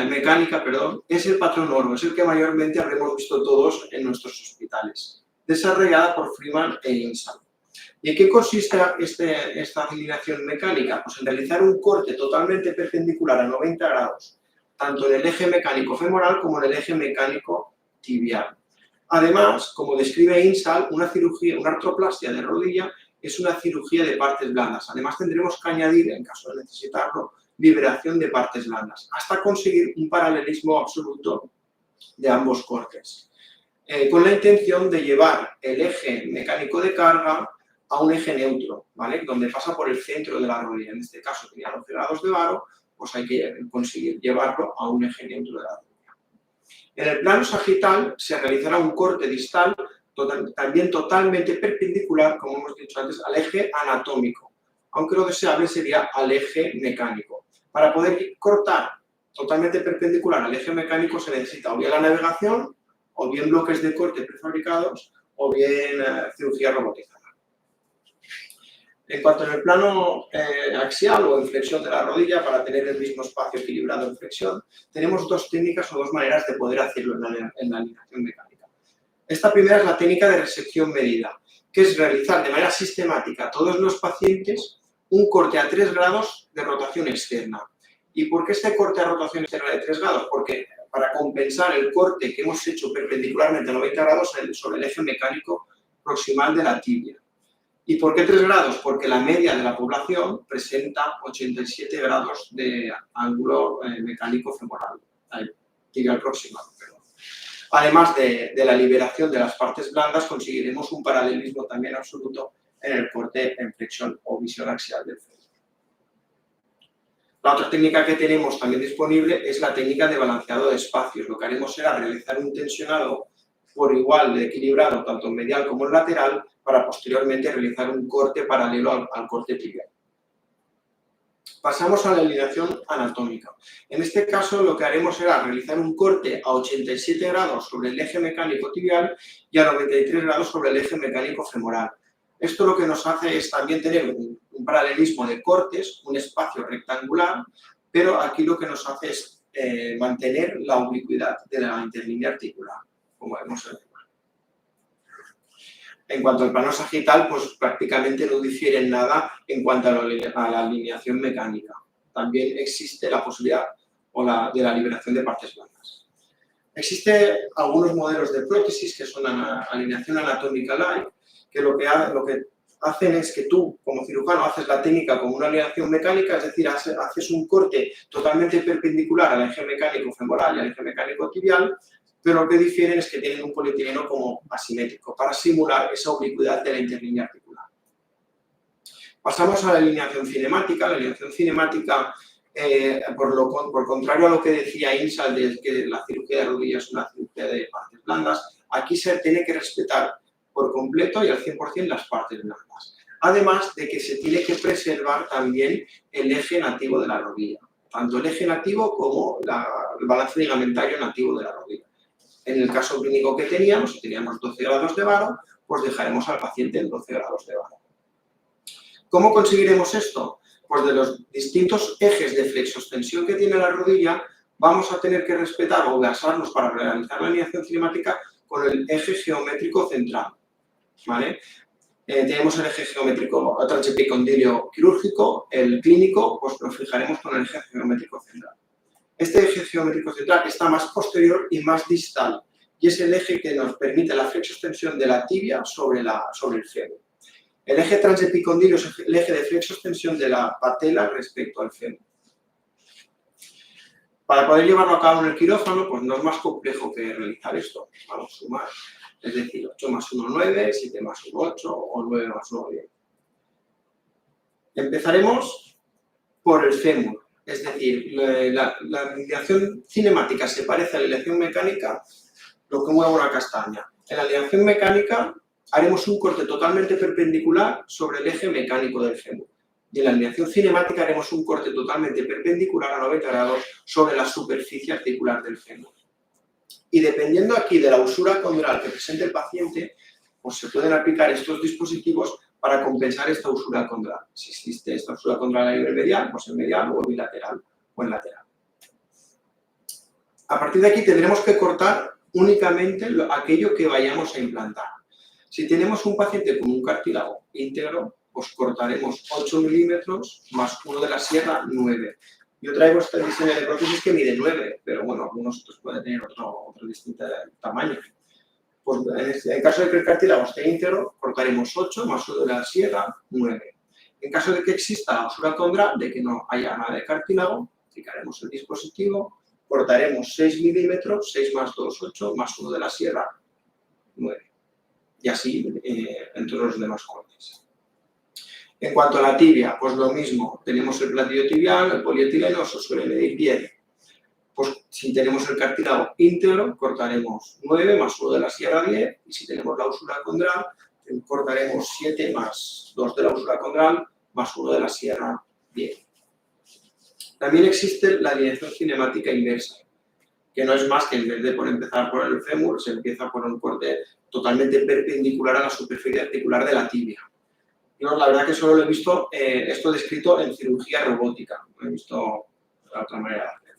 mecánica, es el patrón oro, es el que mayormente habremos visto todos en nuestros hospitales, desarrollada por Freeman e Insall. ¿Y en qué consiste esta alineación mecánica? Pues en realizar un corte totalmente perpendicular a 90 grados, tanto en el eje mecánico femoral como en el eje mecánico tibial. Además, como describe Insall, una artroplastia de rodilla es una cirugía de partes blandas. Además, tendremos que añadir, en caso de necesitarlo, liberación de partes blandas, hasta conseguir un paralelismo absoluto de ambos cortes, con la intención de llevar el eje mecánico de carga a un eje neutro, ¿vale? Donde pasa por el centro de la rodilla. En este caso tenía 12 grados de varo, pues hay que conseguir llevarlo a un eje neutro de la rodilla. En el plano sagital se realizará un corte distal también totalmente perpendicular, como hemos dicho antes, al eje anatómico. aunque lo deseable sería al eje mecánico. Para poder cortar totalmente perpendicular al eje mecánico se necesita o bien la navegación, o bien bloques de corte prefabricados, o bien cirugía robotizada. En cuanto al plano axial o en flexión de la rodilla, para tener el mismo espacio equilibrado en flexión, tenemos dos técnicas o dos maneras de poder hacerlo en la alineación mecánica. Esta primera es la técnica de resección medida, que es realizar de manera sistemática a todos los pacientes un corte a 3 grados de rotación externa. ¿Y por qué este corte a rotación externa de 3 grados? Porque para compensar el corte que hemos hecho perpendicularmente a 90 grados sobre el eje mecánico proximal de la tibia. ¿Y por qué 3 grados? Porque la media de la población presenta 87 grados de ángulo mecánico femoral, tibial proximal. Perdón. Además de la liberación de las partes blandas, conseguiremos un paralelismo también absoluto en el corte en flexión o visión axial del fémur. La otra técnica que tenemos también disponible es la técnica de balanceado de espacios. Lo que haremos será realizar un tensionado por igual de equilibrado tanto en medial como en lateral para posteriormente realizar un corte paralelo al corte tibial. Pasamos a la alineación anatómica. En este caso lo que haremos será realizar un corte a 87 grados sobre el eje mecánico tibial y a 93 grados sobre el eje mecánico femoral. Esto lo que nos hace es también tener un paralelismo de cortes, un espacio rectangular, pero aquí lo que nos hace es mantener la oblicuidad de la interlínea articular, como vemos en el plano. En cuanto al plano sagital, pues prácticamente no difiere en nada en cuanto a la alineación mecánica. También existe la posibilidad de la liberación de partes blandas. Existen algunos modelos de prótesis que son alineación anatómica light, que lo que hacen es que tú, como cirujano, haces la técnica como una alineación mecánica, es decir, haces un corte totalmente perpendicular al eje mecánico femoral y al eje mecánico tibial, pero lo que difieren es que tienen un polietileno como asimétrico, para simular esa oblicuidad de la interlínea articular. Pasamos a la alineación cinemática. La alineación cinemática, por contrario a lo que decía Insal, de que la cirugía de rodillas es una cirugía de partes blandas, aquí se tiene que respetar por completo y al 100% las partes blandas. Además de que se tiene que preservar también el eje nativo de la rodilla, tanto el eje nativo como el balance ligamentario nativo de la rodilla. En el caso clínico que teníamos, si teníamos 12 grados de varo, pues dejaremos al paciente en 12 grados de varo. ¿Cómo conseguiremos esto? Pues de los distintos ejes de flexoextensión que tiene la rodilla, vamos a tener que respetar o basarnos para realizar la alineación cinemática con el eje geométrico central. ¿Vale? Tenemos el eje geométrico transepicondilio quirúrgico, el clínico, pues nos fijaremos con el eje geométrico central. Este eje geométrico central está más posterior y más distal, y es el eje que nos permite la flexoextensión de la tibia sobre el fémur. El eje transepicondilio es el eje de flexoextensión de la patela respecto al fémur. Para poder llevarlo a cabo en el quirófano, pues no es más complejo que realizar esto. Vamos a sumar. Es decir, 8 más 1, 9, 7 más 1, 8 o 9 más 1, 10. Empezaremos por el fémur. Es decir, la alineación cinemática se parece a la alineación mecánica, lo que mueve una castaña. En la alineación mecánica haremos un corte totalmente perpendicular sobre el eje mecánico del fémur. Y en la alineación cinemática haremos un corte totalmente perpendicular a 90 grados sobre la superficie articular del fémur. Y dependiendo aquí de la usura condral que presente el paciente, pues se pueden aplicar estos dispositivos para compensar esta usura condral. Si existe esta usura condral a nivel medial, pues en medial o en bilateral o en lateral. A partir de aquí tendremos que cortar únicamente aquello que vayamos a implantar. Si tenemos un paciente con un cartílago íntegro, pues cortaremos 8 milímetros más 1 de la sierra, 9. Yo traigo este diseño de prótesis que mide 9, pero bueno, algunos otros pueden tener otro distinto tamaño. Pues en el caso de que el cartílago esté íntegro, cortaremos 8 más 1 de la sierra, 9. En caso de que exista la usura condral, de que no haya nada de cartílago, aplicaremos el dispositivo, cortaremos 6 milímetros, 6 más 2, 8, más 1 de la sierra, 9. Y así en todos los demás cortes. En cuanto a la tibia, pues lo mismo, tenemos el platillo tibial, el polietileno, se suele medir 10. Pues si tenemos el cartílago íntegro, cortaremos 9 más 1 de la sierra, 10, y si tenemos la usura condral, cortaremos 7 más 2 de la usura condral, más 1 de la sierra, bien. También existe la alineación cinemática inversa, que no es más que en vez de empezar por el fémur, se empieza por un corte totalmente perpendicular a la superficie articular de la tibia. Yo la verdad que solo lo he visto esto descrito en cirugía robótica, no he visto de otra manera de hacer.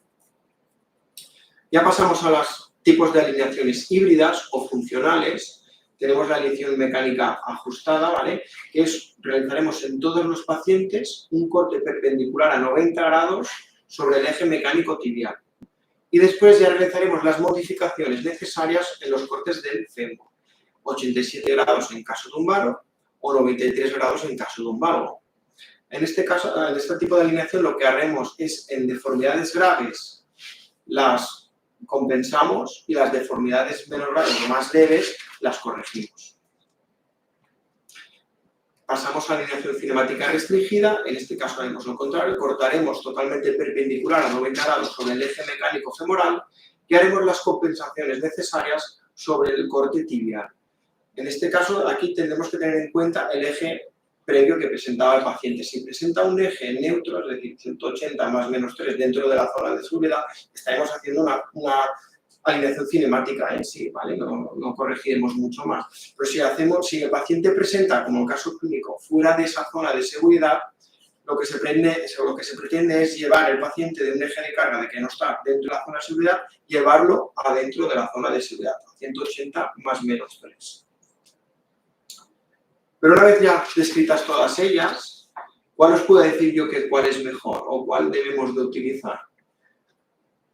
Ya pasamos a los tipos de alineaciones híbridas o funcionales. Tenemos la alineación mecánica ajustada, ¿vale? Que realizaremos en todos los pacientes un corte perpendicular a 90 grados sobre el eje mecánico tibial. Y después ya realizaremos las modificaciones necesarias en los cortes del fémur. 87 grados en caso de un varo o 93 grados en caso de un valgo. En este caso, en este tipo de alineación, lo que haremos es, en deformidades graves, las compensamos y las deformidades menos graves o más leves las corregimos. Pasamos a la alineación cinemática restringida, en este caso haremos lo contrario, cortaremos totalmente perpendicular a 90 grados sobre el eje mecánico femoral y haremos las compensaciones necesarias sobre el corte tibial. En este caso, aquí tendremos que tener en cuenta el eje previo que presentaba el paciente. Si presenta un eje neutro, es decir, 180 más menos 3 dentro de la zona de seguridad, estaremos haciendo una alineación cinemática en sí, ¿vale? No corregiremos mucho más. Pero si el paciente presenta, como el caso clínico, fuera de esa zona de seguridad, lo que se pretende es llevar el paciente de un eje de carga de que no está dentro de la zona de seguridad, llevarlo adentro de la zona de seguridad, 180 más menos 3. Pero una vez ya descritas todas ellas, ¿cuál os puedo decir yo que cuál es mejor o cuál debemos de utilizar?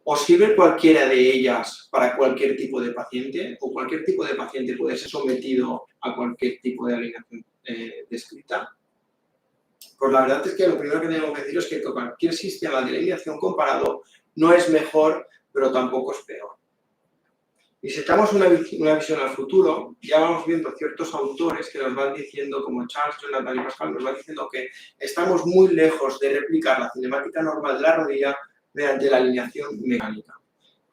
¿Os sirve cualquiera de ellas para cualquier tipo de paciente? ¿O cualquier tipo de paciente puede ser sometido a cualquier tipo de alineación descrita? Pues la verdad es que lo primero que tenemos que decir es que cualquier sistema de alineación comparado no es mejor, pero tampoco es peor. Y si echamos una visión al futuro, ya vamos viendo ciertos autores que nos van diciendo, como Charles, Jonathan y Pascal, nos van diciendo que estamos muy lejos de replicar la cinemática normal de la rodilla mediante la alineación mecánica.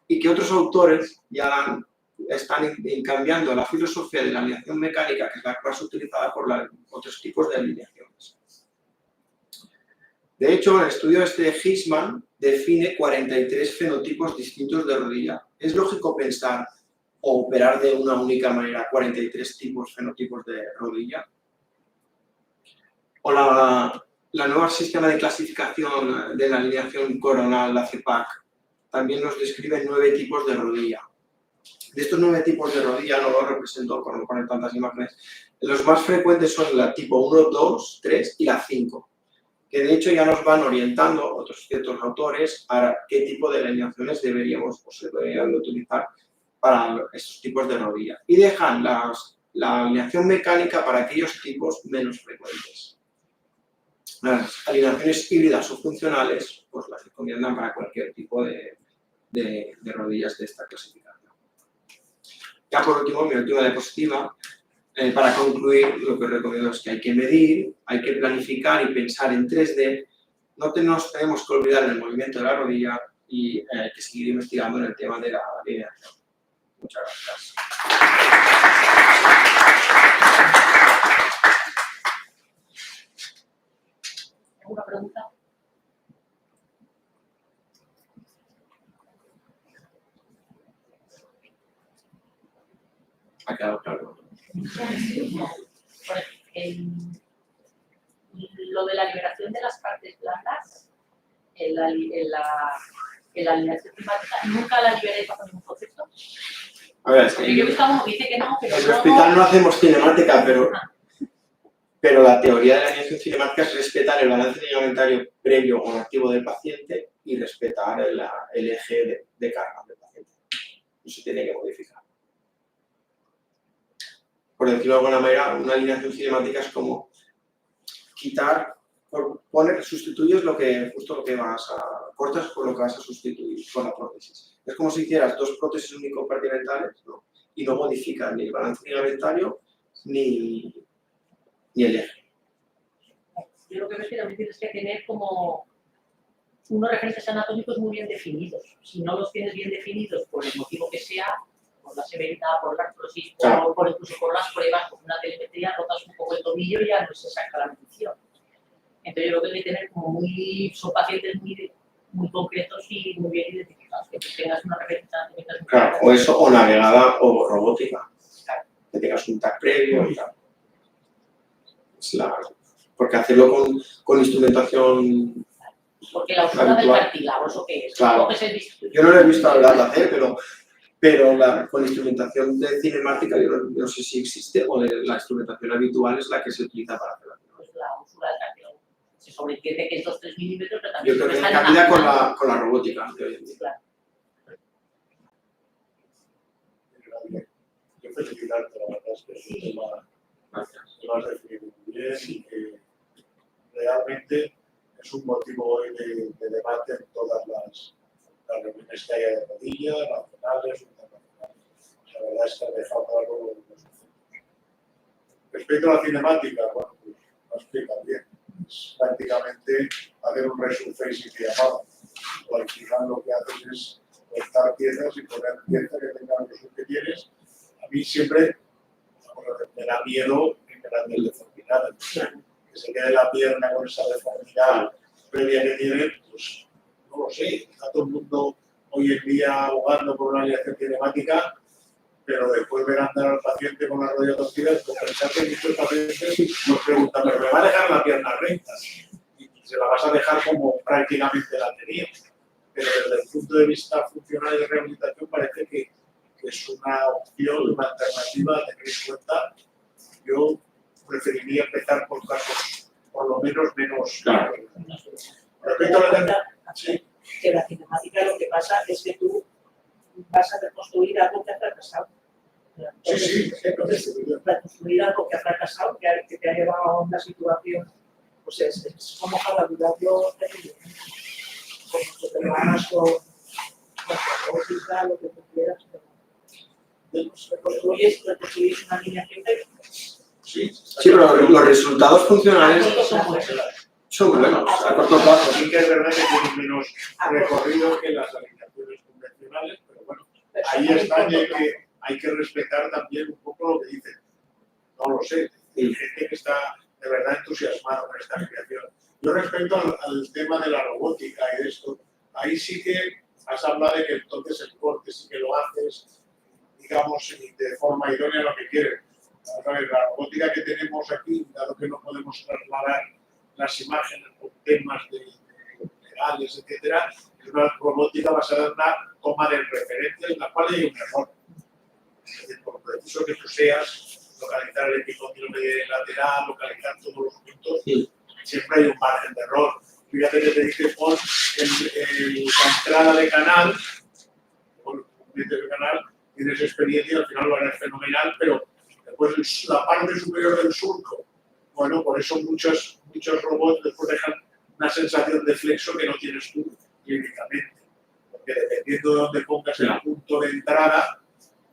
Y que otros autores ya están cambiando la filosofía de la alineación mecánica, que es la más utilizada por otros tipos de alineaciones. De hecho, el estudio de Hirschman define 43 fenotipos distintos de rodilla. Es lógico pensar o operar de una única manera 43 fenotipos de rodilla. O la nueva sistema de clasificación de la alineación coronal, la CEPAC, también nos describe 9 tipos de rodilla. De estos 9 tipos de rodilla, no los represento por no poner tantas imágenes, los más frecuentes son la tipo 1, 2, 3 y la 5, que de hecho ya nos van orientando otros ciertos autores a qué tipo de alineaciones deberíamos o se deberían utilizar para estos tipos de rodilla. Y dejan la alineación mecánica para aquellos tipos menos frecuentes. Las alineaciones híbridas o funcionales pues las recomiendan para cualquier tipo de rodillas de esta clasificación. Ya por último, mi última diapositiva, para concluir, lo que os recomiendo es que hay que medir, hay que planificar y pensar en 3D, no tenemos que olvidar del movimiento de la rodilla y hay que seguir investigando en el tema de la alineación. Muchas gracias. ¿Alguna pregunta? Ha quedado claro. Lo de la liberación de las partes blandas, en la alineación climática, ¿nunca la liberé bajo ningún concepto? A ver, es Porque yo he visto a uno que dice que no, pero en el luego... hospital no hacemos cinemática, pero la teoría de la alineación cinemática es respetar el balance ligamentario previo o activo del paciente y respetar el eje de carga del paciente. No se tiene que modificar. Por decirlo de alguna manera, una alineación cinemática es como quitar, sustituyes justo lo que cortas por lo que vas a sustituir con la prótesis. Es como si hicieras 2 prótesis unicompartimentales, ¿no? Y no modificas ni el balance ligamentario ni el eje. Yo lo que me quiero decir es que tener como unos referentes anatómicos muy bien definidos. Si no los tienes bien definidos, por el motivo que sea, por la severidad, por la artrosis, incluso por las pruebas, por una telemetría, rotas un poco el tobillo y ya no es exacta la medición. Entonces yo creo que hay que tener como son pacientes muy concretos y muy bien identificados, que tengas una referencia. Claro, o eso, o navegada o robótica. Que tengas un tag previo y tal. Porque hacerlo con instrumentación. Porque la usura del cartílago, ¿eso qué es? Claro. Yo no lo he visto hablar de hacer, pero con instrumentación de cinemática yo no sé si existe o la instrumentación habitual es la que se utiliza para hacerlo. Pues la usura del cartílago. Se sobreentiende que es 2-3 milímetros, pero también yo creo que es cambia con la robótica de hoy en día. Claro. Yo felicitarte, la verdad es que es un tema que lo has definido muy bien y que realmente es un motivo hoy de debate en todas las reuniones que haya de rodilla, nacionales o internacionales. La verdad es que ha dejado algo de los centros. Respecto a la cinemática, bueno, pues lo explica bien. Es prácticamente hacer un resurfacing de llamado. O al final lo que haces es cortar piezas y poner piezas que tengan los que tienes. A mí siempre me da miedo en grandes deformidades. Que se quede la pierna con esa deformidad previa que tiene, pues no lo sé. Está todo el mundo hoy en día abogando por una aleación cinemática, pero después ver andar al paciente con la rodilla torcida, pues pensar que muchos pacientes nos preguntan, ¿pero me va a dejar la pierna recta? Y se la vas a dejar como prácticamente la tenía. Pero desde el punto de vista funcional y de rehabilitación parece que es una opción, una alternativa a tener en cuenta. Yo preferiría empezar por casos, por lo menos Claro. Respecto a la sí. Que la cinemática lo que pasa es que tú vas a reconstruir algo que ha fracasado. Sí. Entonces, reconstruir algo que ha fracasado, que te ha llevado a una situación, pues es como cabalgarlo terrible. Como que te lo hagas con lo que tú quieras. Reconstruyes una alineación técnica. Sí, pero los resultados funcionales son buenos a corto plazo. Sí que es verdad que tienen menos recorrido que las alineaciones convencionales, pero bueno, ahí está y hay que respetar también un poco lo que dicen. No lo sé, hay gente que está de verdad entusiasmada con esta alineación. Yo respecto al tema de la robótica y de esto, ahí sí que has hablado de que entonces el corte sí que lo haces, digamos, de forma idónea lo que quieres. La robótica que tenemos aquí, dado que no podemos trasladar las imágenes por temas legales, etcétera, es una robótica basada en una toma de referencia en la cual hay un error. Es decir, por preciso que tú seas, localizar el epicóndilo lateral, localizar todos los puntos, siempre hay un margen de error. Fíjate que te dije pon la entrada de canal, tienes experiencia, al final lo harás fenomenal, pero después la parte superior del surco, bueno, por eso muchos robots después dejan una sensación de flexo que no tienes tú clínicamente. Porque dependiendo de dónde pongas el punto de entrada,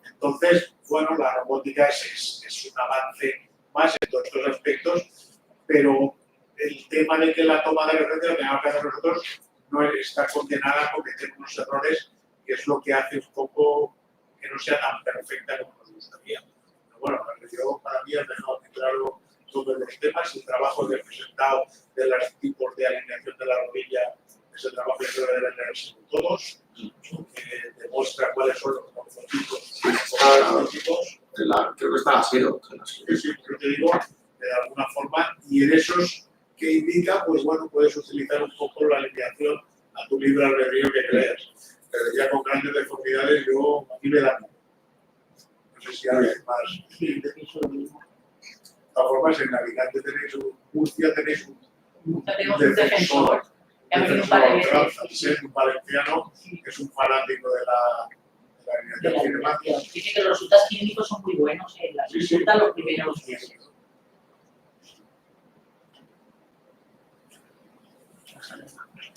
entonces, bueno, la robótica es un avance más en todos estos aspectos, pero el tema de que la toma de referencia la tengamos que hacer nosotros no está condenada a cometer unos errores, que es lo que hace un poco que no sea tan perfecta como nos gustaría. Pero bueno, yo para mí he dejado muy claro todos los temas, el trabajo que he presentado de los tipos de alineación de la rodilla, ese trabajo que debe tenerse con todos, que demuestra cuáles son los morfotipos específicos. Creo que está haciendo. Sí, yo te digo, de alguna forma, y en esos que indica, pues bueno, puedes utilizar un poco la alineación a tu libre albedrío que creas. Pero ya con grandes deformidades, a mí me da miedo. No sé si alguien más. Sí, de todas formas, en Alicante tenéis Murcia tenéis un defensor. Un valenciano que es un fanático de la alineación cinemática. Dice que los resultados clínicos son muy buenos, las resultas los primeros días.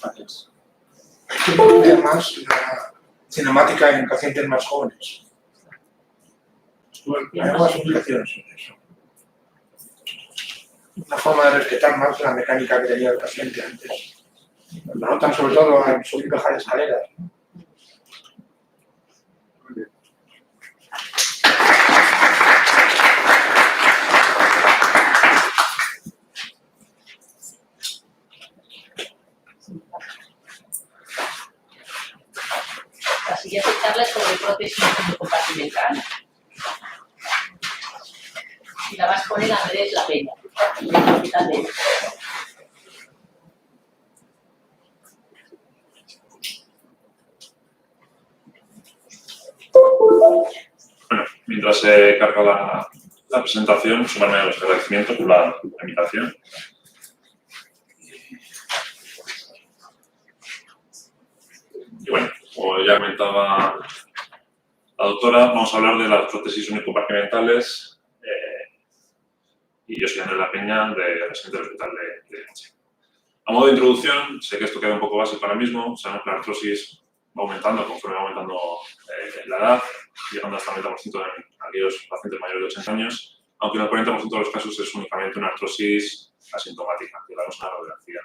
Gracias. ¿Qué podría más la cinemática en pacientes más jóvenes? Hay algunas explicaciones sobre eso. Una forma de respetar más la mecánica que tenía el paciente antes. Lo notan sobre todo al subir y bajar escaleras. Muy bien. siguiente charla es sobre prótesis compartimental. Y la va a exponer Andrés La Peña, del Hospital de Elche. Bueno, mientras se carga la presentación, sumarme a los agradecimientos por la invitación. Y bueno, como ya comentaba la doctora, vamos a hablar de las prótesis unicompartimentales y yo soy Andrés La Peña, residente del Hospital de Elche. A modo de introducción, sé que esto queda un poco básico ahora mismo, sabemos que la artrosis va aumentando conforme va aumentando la edad, llegando hasta el 90% en aquellos pacientes mayores de 80 años, aunque en el 40% de los casos es únicamente una artrosis asintomática, digamos una radiografía.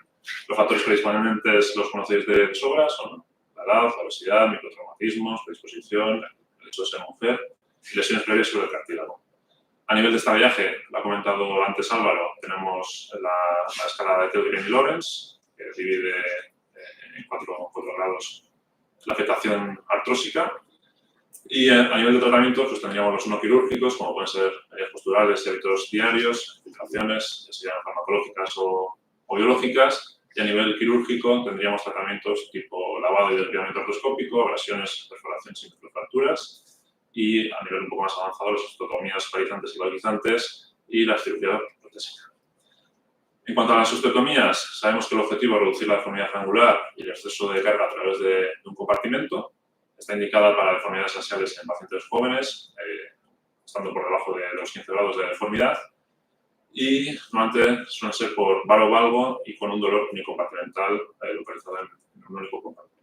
Los factores predisponentes los conocéis de sobra, son la edad, la obesidad, microtraumatismos, predisposición, el hecho de ser mujer y lesiones previas sobre el cartílago. A nivel de estabillaje, lo ha comentado antes Álvaro, tenemos la escala de Kellgren y Lawrence, que divide en cuatro grados la afectación artrósica. Y a nivel de tratamiento, pues tendríamos los no quirúrgicos, como pueden ser posturales y hábitos diarios, infiltraciones, ya sean farmacológicas o biológicas. Y a nivel quirúrgico tendríamos tratamientos tipo lavado y desviamiento artroscópico, abrasiones, perforaciones y microfracturas. Y a nivel un poco más avanzado, las osteotomías parizantes y valgizantes y la cirugía protésica. En cuanto a las osteotomías, sabemos que el objetivo es reducir la deformidad angular y el exceso de carga a través de un compartimento. Está indicada para deformidades axiales en pacientes jóvenes, estando por debajo de los 15 grados de deformidad. Y normalmente suelen ser por varo-valgo y con un dolor unicompartimental localizado en un único compartimento.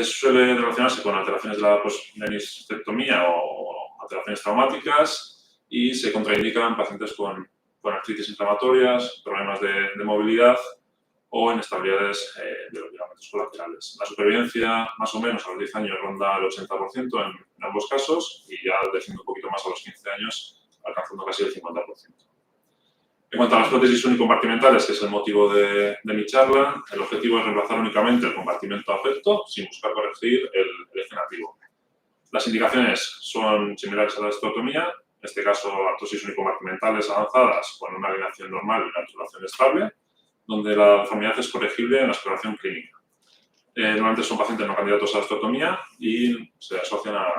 Suele relacionarse con alteraciones de la postmeniscectomía o alteraciones traumáticas y se contraindica en pacientes con artritis inflamatorias, problemas de movilidad o inestabilidades de los ligamentos colaterales. La supervivencia, más o menos, a los 10 años ronda el 80% en ambos casos y ya desciende un poquito más a los 15 años, alcanzando casi el 50%. En cuanto a las prótesis unicompartimentales, que es el motivo de mi charla, el objetivo es reemplazar únicamente el compartimento afecto sin buscar corregir el eje nativo. Las indicaciones son similares a la osteotomía, en este caso artrosis unicompartimentales avanzadas con una alineación normal y una articulación estable, donde la deformidad es corregible en la exploración clínica. Normalmente son pacientes no candidatos a la osteotomía y se asocian a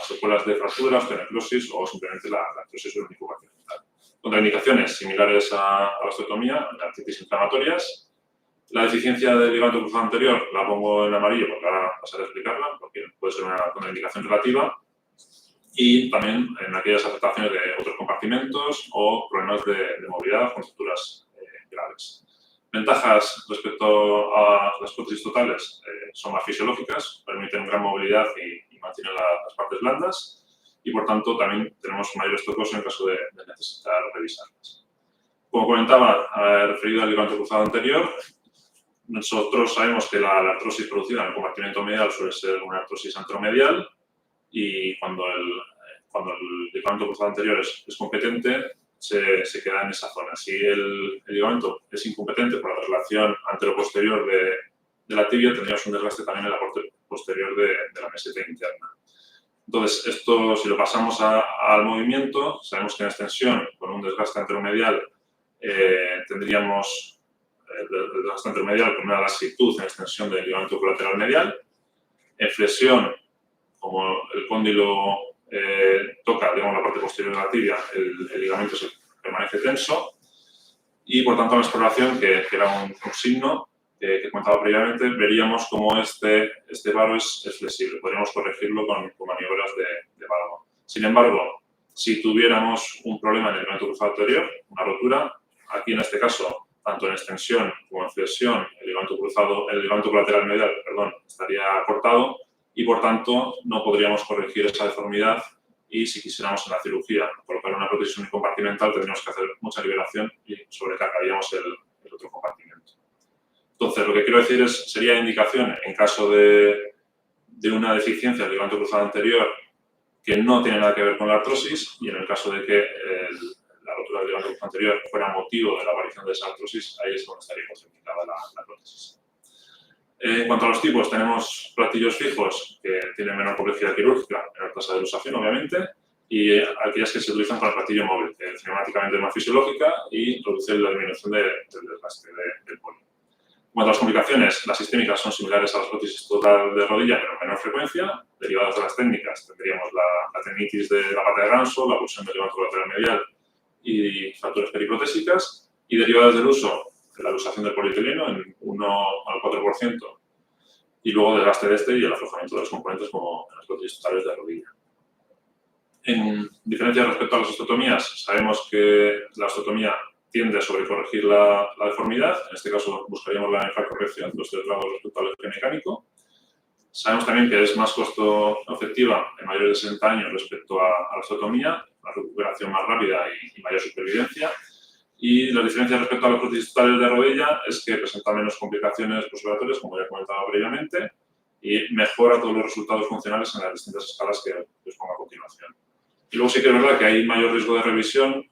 secuelas de fracturas, osteonecrosis o simplemente la artrosis unicompartimental. Contraindicaciones similares a la osteotomía, las artritis inflamatorias. La deficiencia del ligamento cruzado anterior la pongo en amarillo porque ahora pasaré a explicarla, porque puede ser una contraindicación relativa. Y también en aquellas afectaciones de otros compartimentos o problemas de movilidad con fracturas graves. Ventajas respecto a las prótesis totales son más fisiológicas, permiten gran movilidad y mantienen las partes blandas. Y, por tanto, también tenemos mayor estocoso en caso de necesitar revisarlas. Como comentaba, referido al ligamento cruzado anterior, nosotros sabemos que la artrosis producida en el compartimento medial suele ser una artrosis anteromedial y cuando el ligamento cruzado anterior es competente, se queda en esa zona. Si el ligamento es incompetente por la relación antero-posterior de la tibia, tendríamos un desgaste también en la parte posterior de la meseta interna. Entonces, esto, si lo pasamos al movimiento, sabemos que en extensión, con un desgaste anteromedial, tendríamos el desgaste anteromedial con una laxitud en extensión del ligamento colateral medial. En flexión, como el cóndilo toca, digamos, la parte posterior de la tibia, el ligamento permanece tenso. Y, por tanto, en la exploración, que era un signo que comentaba previamente, veríamos cómo este varo es flexible. Podríamos corregirlo con maniobras de varo. Sin embargo, si tuviéramos un problema en el ligamento cruzado anterior, una rotura, aquí en este caso, tanto en extensión como en flexión, el ligamento colateral medial, estaría cortado y, por tanto, no podríamos corregir esa deformidad y, si quisiéramos en la cirugía colocar una prótesis unicompartimental, tendríamos que hacer mucha liberación y sobrecargaríamos el otro compartimento. Entonces, lo que quiero decir sería indicación en caso de una deficiencia del ligamento cruzado anterior que no tiene nada que ver con la artrosis y en el caso de que la rotura del ligamento cruzado anterior fuera motivo de la aparición de esa artrosis, ahí es donde estaría contraindicada la prótesis. En cuanto a los tipos, tenemos platillos fijos que tienen menor complejidad quirúrgica, menor tasa de luxación, obviamente, y aquellas que se utilizan para el platillo móvil, que cinemáticamente es más fisiológica y reduce la disminución del desgaste del poli. En cuanto a las complicaciones, las sistémicas son similares a las prótesis total de rodilla, pero en menor frecuencia. Derivadas de las técnicas, tendríamos la tendinitis de la pata de ganso, la pulsión del levanto lateral medial y fracturas periprotésicas. Y derivadas del uso de la luxación del polietileno en 1 al 4%. Y luego desgaste de este y el aflojamiento de los componentes como en las prótesis totales de rodilla. En diferencia respecto a las osteotomías, sabemos que la osteotomía tiende a sobrecorregir la deformidad. En este caso, buscaríamos la infracorrección, los 3 grados respecto al eje mecánico. Sabemos también que es más costo efectiva en mayores de 60 años respecto a la osteotomía, la recuperación más rápida y mayor supervivencia. Y la diferencia respecto a las prótesis totales de rodilla es que presenta menos complicaciones postoperatorias, como ya he comentado previamente, y mejora todos los resultados funcionales en las distintas escalas que os pongo a continuación. Y luego sí que es verdad que hay mayor riesgo de revisión.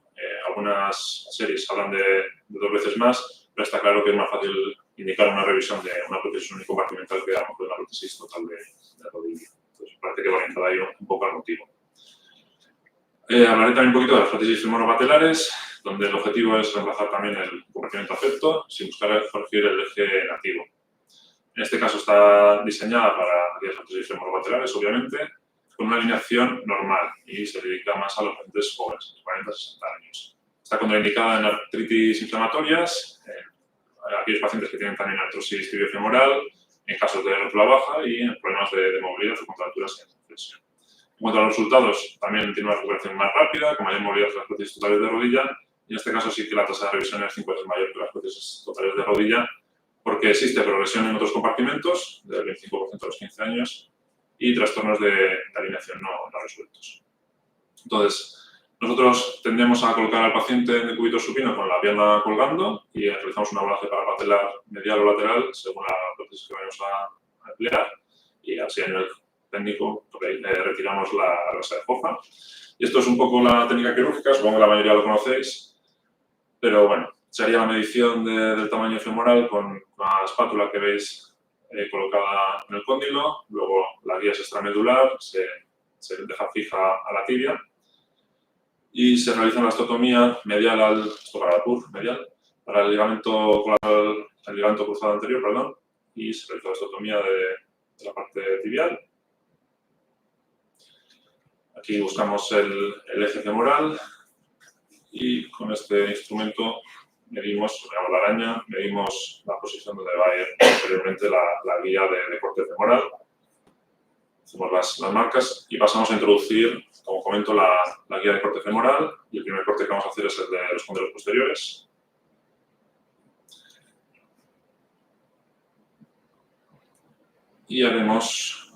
Algunas series hablan de 2 veces más, pero está claro que es más fácil indicar una revisión de una prótesis unicompartimental que a lo mejor de una prótesis total de rodilla. Entonces, parece que va orientada ahí un poco al motivo. Hablaré también un poquito de las prótesis femoropatelares, donde el objetivo es reemplazar también el compartimento afecto sin buscar corregir el eje nativo. En este caso está diseñada para aquellas prótesis femoropatelares, obviamente, con una alineación normal y se dedica más a los pacientes jóvenes, 40-60 años. Está contraindicada en artritis inflamatorias, en aquellos pacientes que tienen también artrosis tibiofemoral, en casos de rótula baja y en problemas de movilidad o contracturas en flexión. En cuanto a los resultados, también tiene una recuperación más rápida, con mayor movilidad que las prótesis totales de rodilla, y en este caso sí que la tasa de revisión es 5 veces mayor que las prótesis totales de rodilla, porque existe progresión en otros compartimentos, del 25% a los 15 años, y trastornos de alineación no resueltos. Entonces, nosotros tendemos a colocar al paciente en decúbito supino con la pierna colgando y realizamos un abordaje parapatelar medial o lateral según la prótesis que vayamos a emplear, y así a nivel técnico retiramos la grasa de foja. Y esto es un poco la técnica quirúrgica, supongo que la mayoría lo conocéis, pero bueno, sería la medición del tamaño femoral con la espátula que veis colocada en el cóndilo, luego la guía es extramedular, se deja fija a la tibia y se realiza la osteotomía medial para la PUR medial, para el ligamento cruzado anterior, perdón, y se realiza la osteotomía de la parte tibial. Aquí buscamos el eje femoral y con este instrumento medimos, la araña, medimos la posición donde va a ir posteriormente la guía de corte femoral. Hacemos las marcas y pasamos a introducir, como comento, la guía de corte femoral, y el primer corte que vamos a hacer es el de los cóndilos posteriores. Y haremos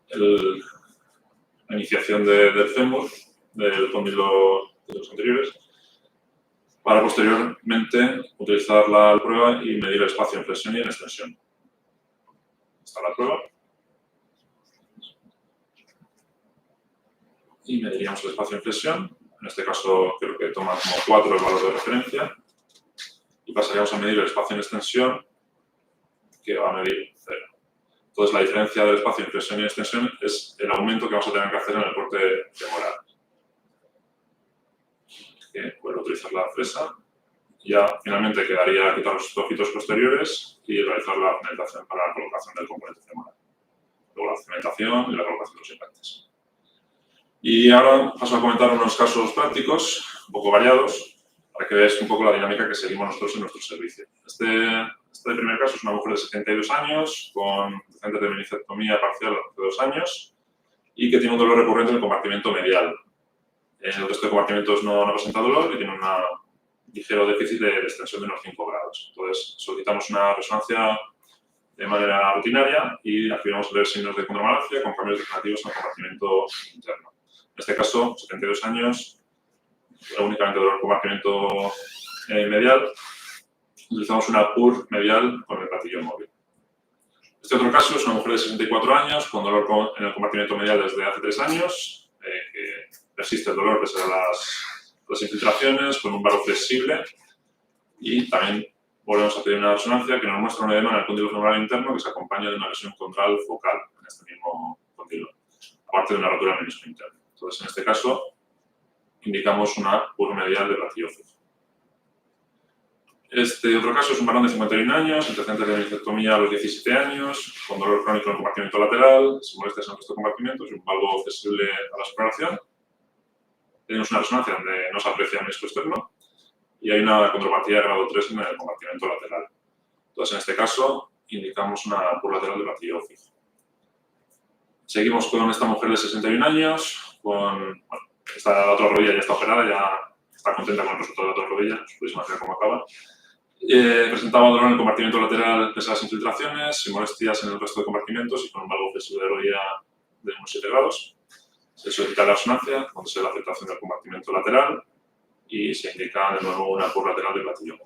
la iniciación del fémur, del cóndilo de los anteriores, para posteriormente utilizar la prueba y medir el espacio en flexión y en extensión. Está la prueba. Y mediríamos el espacio en flexión. En este caso creo que toma como 4 el valor de referencia. Y pasaríamos a medir el espacio en extensión, que va a medir 0. Entonces la diferencia del espacio en flexión y extensión es el aumento que vamos a tener que hacer en el corte femoral. Vuelvo a utilizar la fresa. Ya finalmente quedaría quitar los trocitos posteriores y realizar la cementación para la colocación del componente femoral. Luego la cementación y la colocación de los implantes. Y ahora paso a comentar unos casos prácticos, un poco variados, para que veáis un poco la dinámica que seguimos nosotros en nuestro servicio. Este primer caso es una mujer de 72 años con antecedentes de meniscectomía parcial hace 2 años y que tiene un dolor recurrente en el compartimento medial. En el resto de compartimentos no presenta dolor y tiene un ligero déficit de extensión de unos 5 grados. Entonces, solicitamos una resonancia de manera rutinaria y aquí vamos a ver signos de condromalacia con cambios degenerativos en el compartimento interno. En este caso, 72 años, únicamente dolor compartimento medial. Utilizamos una PUR medial con el platillo móvil. Este otro caso es una mujer de 64 años con dolor en el compartimento medial desde hace 3 años, que persiste el dolor pese a las infiltraciones, con un varo flexible y también volvemos a pedir una resonancia que nos muestra un edema en el cóndilo femoral interno que se acompaña de una lesión condral focal en este mismo cóndilo, aparte de una rotura del menisco interno. Entonces, en este caso, indicamos una PUR medial de platillo fijo. Este otro caso es un varón de 51 años, antecedentes de meniscectomía a los 17 años, con dolor crónico en el compartimento lateral, sin molestias en el resto de compartimentos y un valgo accesible a la exploración. Tenemos una resonancia donde no se aprecia el menisco externo y hay una condropatía de grado 3 en el compartimento lateral. Entonces, en este caso, indicamos una PUR lateral de platillo fijo. Seguimos con esta mujer de 61 años, esta otra rodilla ya está operada, ya está contenta con el resultado de la otra rodilla, os podéis imaginar cómo acaba. Presentaba dolor en el compartimento lateral pese a las infiltraciones, sin molestias en el resto de compartimentos y con un valgo flexible de rodilla de unos 7 grados. Se solicita la resonancia, donde se ve la afectación del compartimento lateral y se indica de nuevo una PUR lateral de platillo.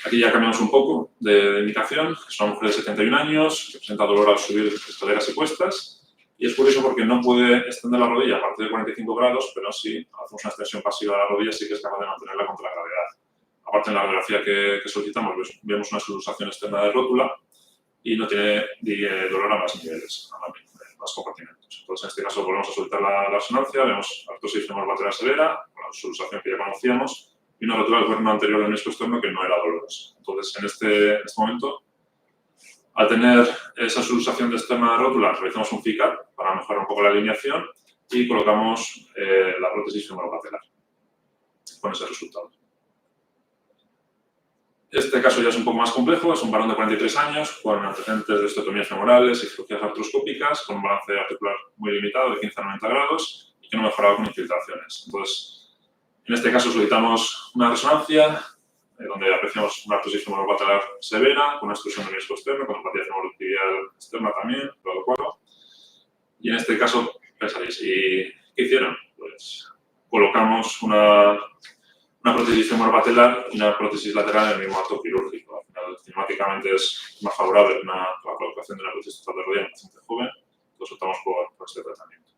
Aquí ya cambiamos un poco de indicación. Es una mujer de 71 años que presenta dolor al subir escaleras y cuestas. Y es curioso porque no puede extender la rodilla a partir de 45 grados, pero sí hacemos una extensión pasiva de la rodilla, sí que es capaz de mantenerla contra la gravedad. Aparte, en la radiografía que solicitamos, vemos una subluxación externa de rótula y no tiene dolor a más niveles, a más compartimentos. Entonces, en este caso, volvemos a solicitar la resonancia, vemos artrosis femoral lateral severa, con la subluxación que ya conocíamos, y una rotura del cuerno anterior del menisco externo que no era dolorosa. Entonces, en este momento, al tener esa subluxación de externa de rótula, realizamos un FICAR para mejorar un poco la alineación y colocamos la prótesis femorolateral con ese resultado. Este caso ya es un poco más complejo, es un varón de 43 años con antecedentes de osteotomías femorales y cirugías artroscópicas con un balance articular muy limitado de 15 a 90 grados y que no mejoraba con infiltraciones. Entonces, en este caso solicitamos una resonancia donde apreciamos una artrosis femorolateral severa, con una extrusión del menisco externo, con apatía femorotibial externa también, todo cuadro. Y en este caso, pensaréis, ¿y qué hicieron? Pues colocamos una prótesis femorolateral y una prótesis lateral en el mismo acto quirúrgico. Al final, cinemáticamente es más favorable la colocación de una prótesis total de rodilla en un paciente joven, entonces optamos por este tratamiento.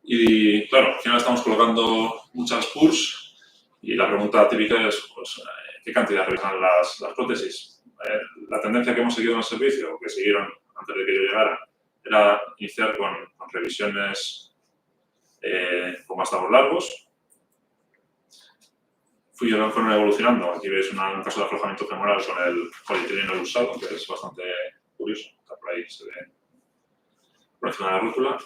Y claro, al final estamos colocando muchas PURs. Y la pregunta típica es, pues, ¿qué cantidad revisan las prótesis? La tendencia que hemos seguido en el servicio, que siguieron antes de que yo llegara, era iniciar con revisiones con vástagos largos. Fueron evolucionando. Aquí veis un caso de aflojamiento femoral con el polietileno usado, que es bastante curioso. Está por ahí, se ve por encima de la rótula.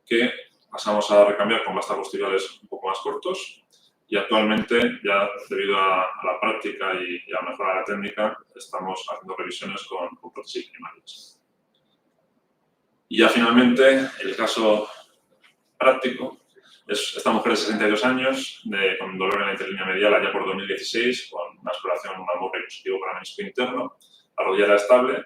Que pasamos a recambiar con vástagos tibiales un poco más cortos. Y actualmente, ya debido a la práctica y a mejorar la técnica, estamos haciendo revisiones con prótesis primarias. Y ya finalmente, el caso práctico es esta mujer de 62 años, con dolor en la interlínea medial allá por 2016, con una exploración, un valgo positivo para menisco interno, la rodilla era estable.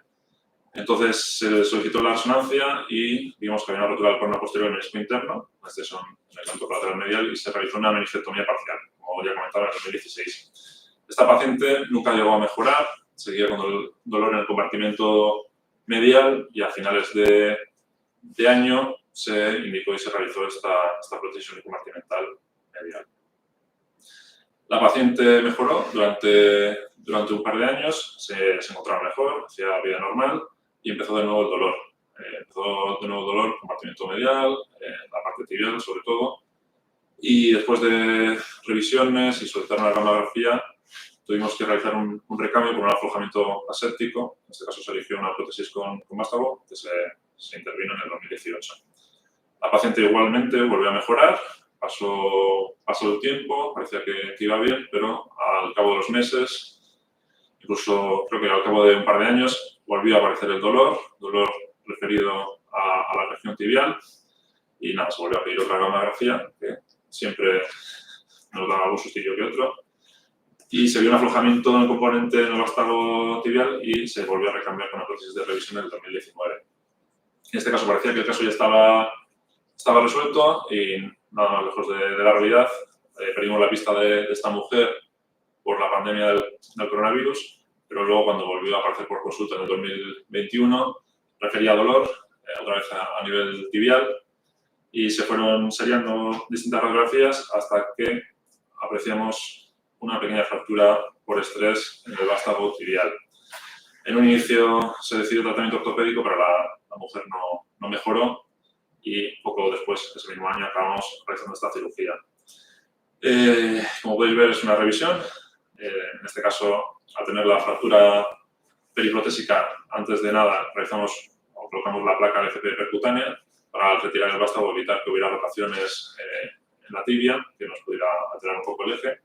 Entonces se solicitó la resonancia y vimos que había una rotura del corno posterior del menisco interno, este son en el canto lateral medial, y se realizó una meniscectomía parcial, como ya comentaba, en 2016. Esta paciente nunca llegó a mejorar, seguía con dolor en el compartimento medial y a finales de año se indicó y se realizó esta prótesis compartimental medial. La paciente mejoró durante un par de años, se encontraba mejor, hacía vida normal y empezó de nuevo el dolor. Compartimento medial, la parte tibial sobre todo. Y después de revisiones y solicitar una gamografía, tuvimos que realizar un recambio por un aflojamiento aséptico. En este caso se eligió una prótesis con vástago que se intervino en el 2018. La paciente igualmente volvió a mejorar, pasó el tiempo, parecía que iba bien, pero al cabo de los meses, incluso creo que al cabo de un par de años, volvió a aparecer el dolor referido a la región tibial y nada, se volvió a pedir otra gamografía, que siempre nos daba algún sustillo que otro, y se vio un aflojamiento en el componente en el vástago tibial y se volvió a recambiar con una prótesis de revisión en el 2019. En este caso parecía que el caso ya estaba resuelto y nada más lejos de la realidad. Perdimos la pista de esta mujer por la pandemia del coronavirus, pero luego cuando volvió a aparecer por consulta en el 2021 refería dolor, otra vez a nivel tibial, y se fueron seriando distintas radiografías hasta que apreciamos una pequeña fractura por estrés en el vástago tibial. En un inicio se decidió tratamiento ortopédico, pero la mujer no mejoró y poco después, ese mismo año, acabamos realizando esta cirugía. Como podéis ver, es una revisión. En este caso, al tener la fractura periprotésica, antes de nada realizamos o colocamos la placa LFP percutánea para retirar el vástago, evitar que hubiera rotaciones en la tibia, que nos pudiera alterar un poco el eje.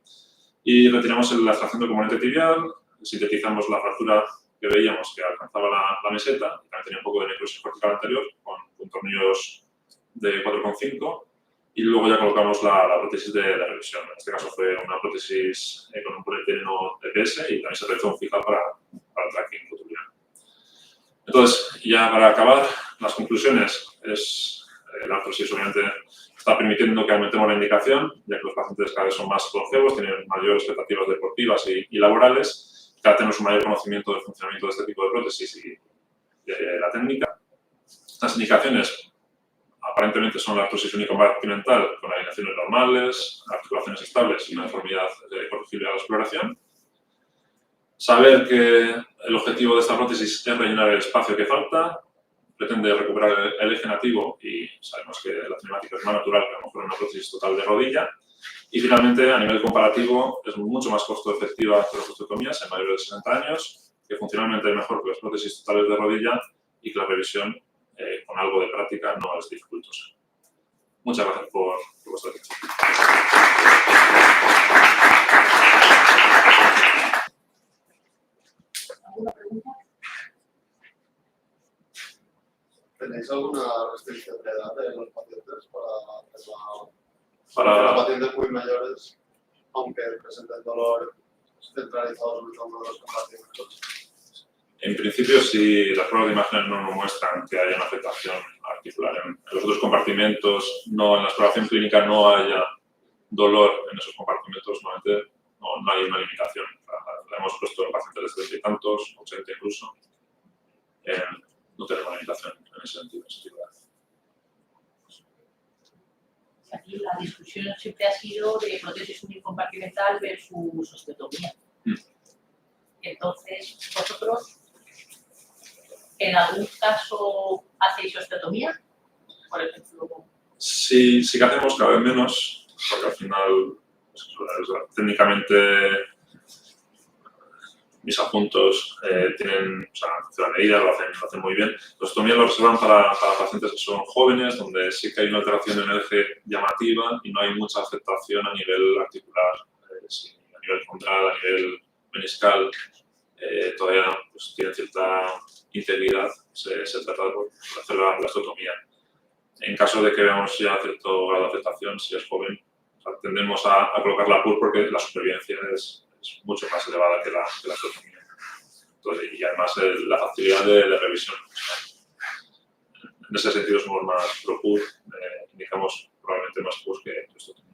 Y retiramos la extracción del componente tibial, sintetizamos la fractura que veíamos que alcanzaba la meseta, y también tenía un poco de necrosis cortical anterior, con tornillos de 4,5, y luego ya colocamos la prótesis de revisión. En este caso fue una prótesis con un polietileno EPS y también se realizó un fijado para el tracking cotuliano. Entonces, ya para acabar, las conclusiones es la artrosis obviamente está permitiendo que aumentemos la indicación, ya que los pacientes cada vez son más longevos, tienen mayores expectativas deportivas y laborales, cada vez tenemos un mayor conocimiento del funcionamiento de este tipo de prótesis y de la técnica. Las indicaciones aparentemente son la artrosis unicompartimental con alineaciones normales, articulaciones estables y una deformidad corregible a la exploración. Saber que el objetivo de esta prótesis es rellenar el espacio que falta, pretende recuperar el eje nativo y sabemos que la cinemática es más natural que a lo mejor una prótesis total de rodilla. Y finalmente, a nivel comparativo, es mucho más costo efectiva que las osteotomías en mayores de 60 años, que funcionalmente es mejor que las prótesis totales de rodilla y que la revisión con algo de práctica no es dificultosa. Muchas gracias por vuestra atención. ¿Alguna pregunta? ¿Tenéis alguna restricción de edad de los pacientes para pacientes muy mayores, aunque presenten dolor centralizado sobre todo en los compartimentos? En principio, si las pruebas de imágenes no nos muestran que haya una afectación articular en los otros compartimentos, no, en la exploración clínica no haya dolor en esos compartimentos, normalmente no hay una limitación. La hemos puesto en pacientes de 70 y tantos, 80 incluso. No tenemos limitación en ese sentido. Aquí la discusión siempre ha sido de prótesis unicompartimental versus osteotomía. Entonces, vosotros, ¿en algún caso hacéis osteotomía? Por ejemplo. Sí que hacemos cada vez menos, porque al final, técnicamente, mis apuntos tienen la medida, lo hacen muy bien. La osteotomía lo reservan para pacientes que son jóvenes, donde sí que hay una alteración en el eje llamativa y no hay mucha afectación a nivel articular, a nivel frontal, a nivel meniscal. Todavía pues, tiene cierta integridad, se trata de hacer la osteotomía. En caso de que veamos ya cierto grado de afectación, si es joven, tendemos a colocar la PUR porque la supervivencia es mucho más elevada que la osteotomía. Entonces, y además la facilidad de revisión. En ese sentido somos más pro PUR, indicamos probablemente más PUR que osteotomía.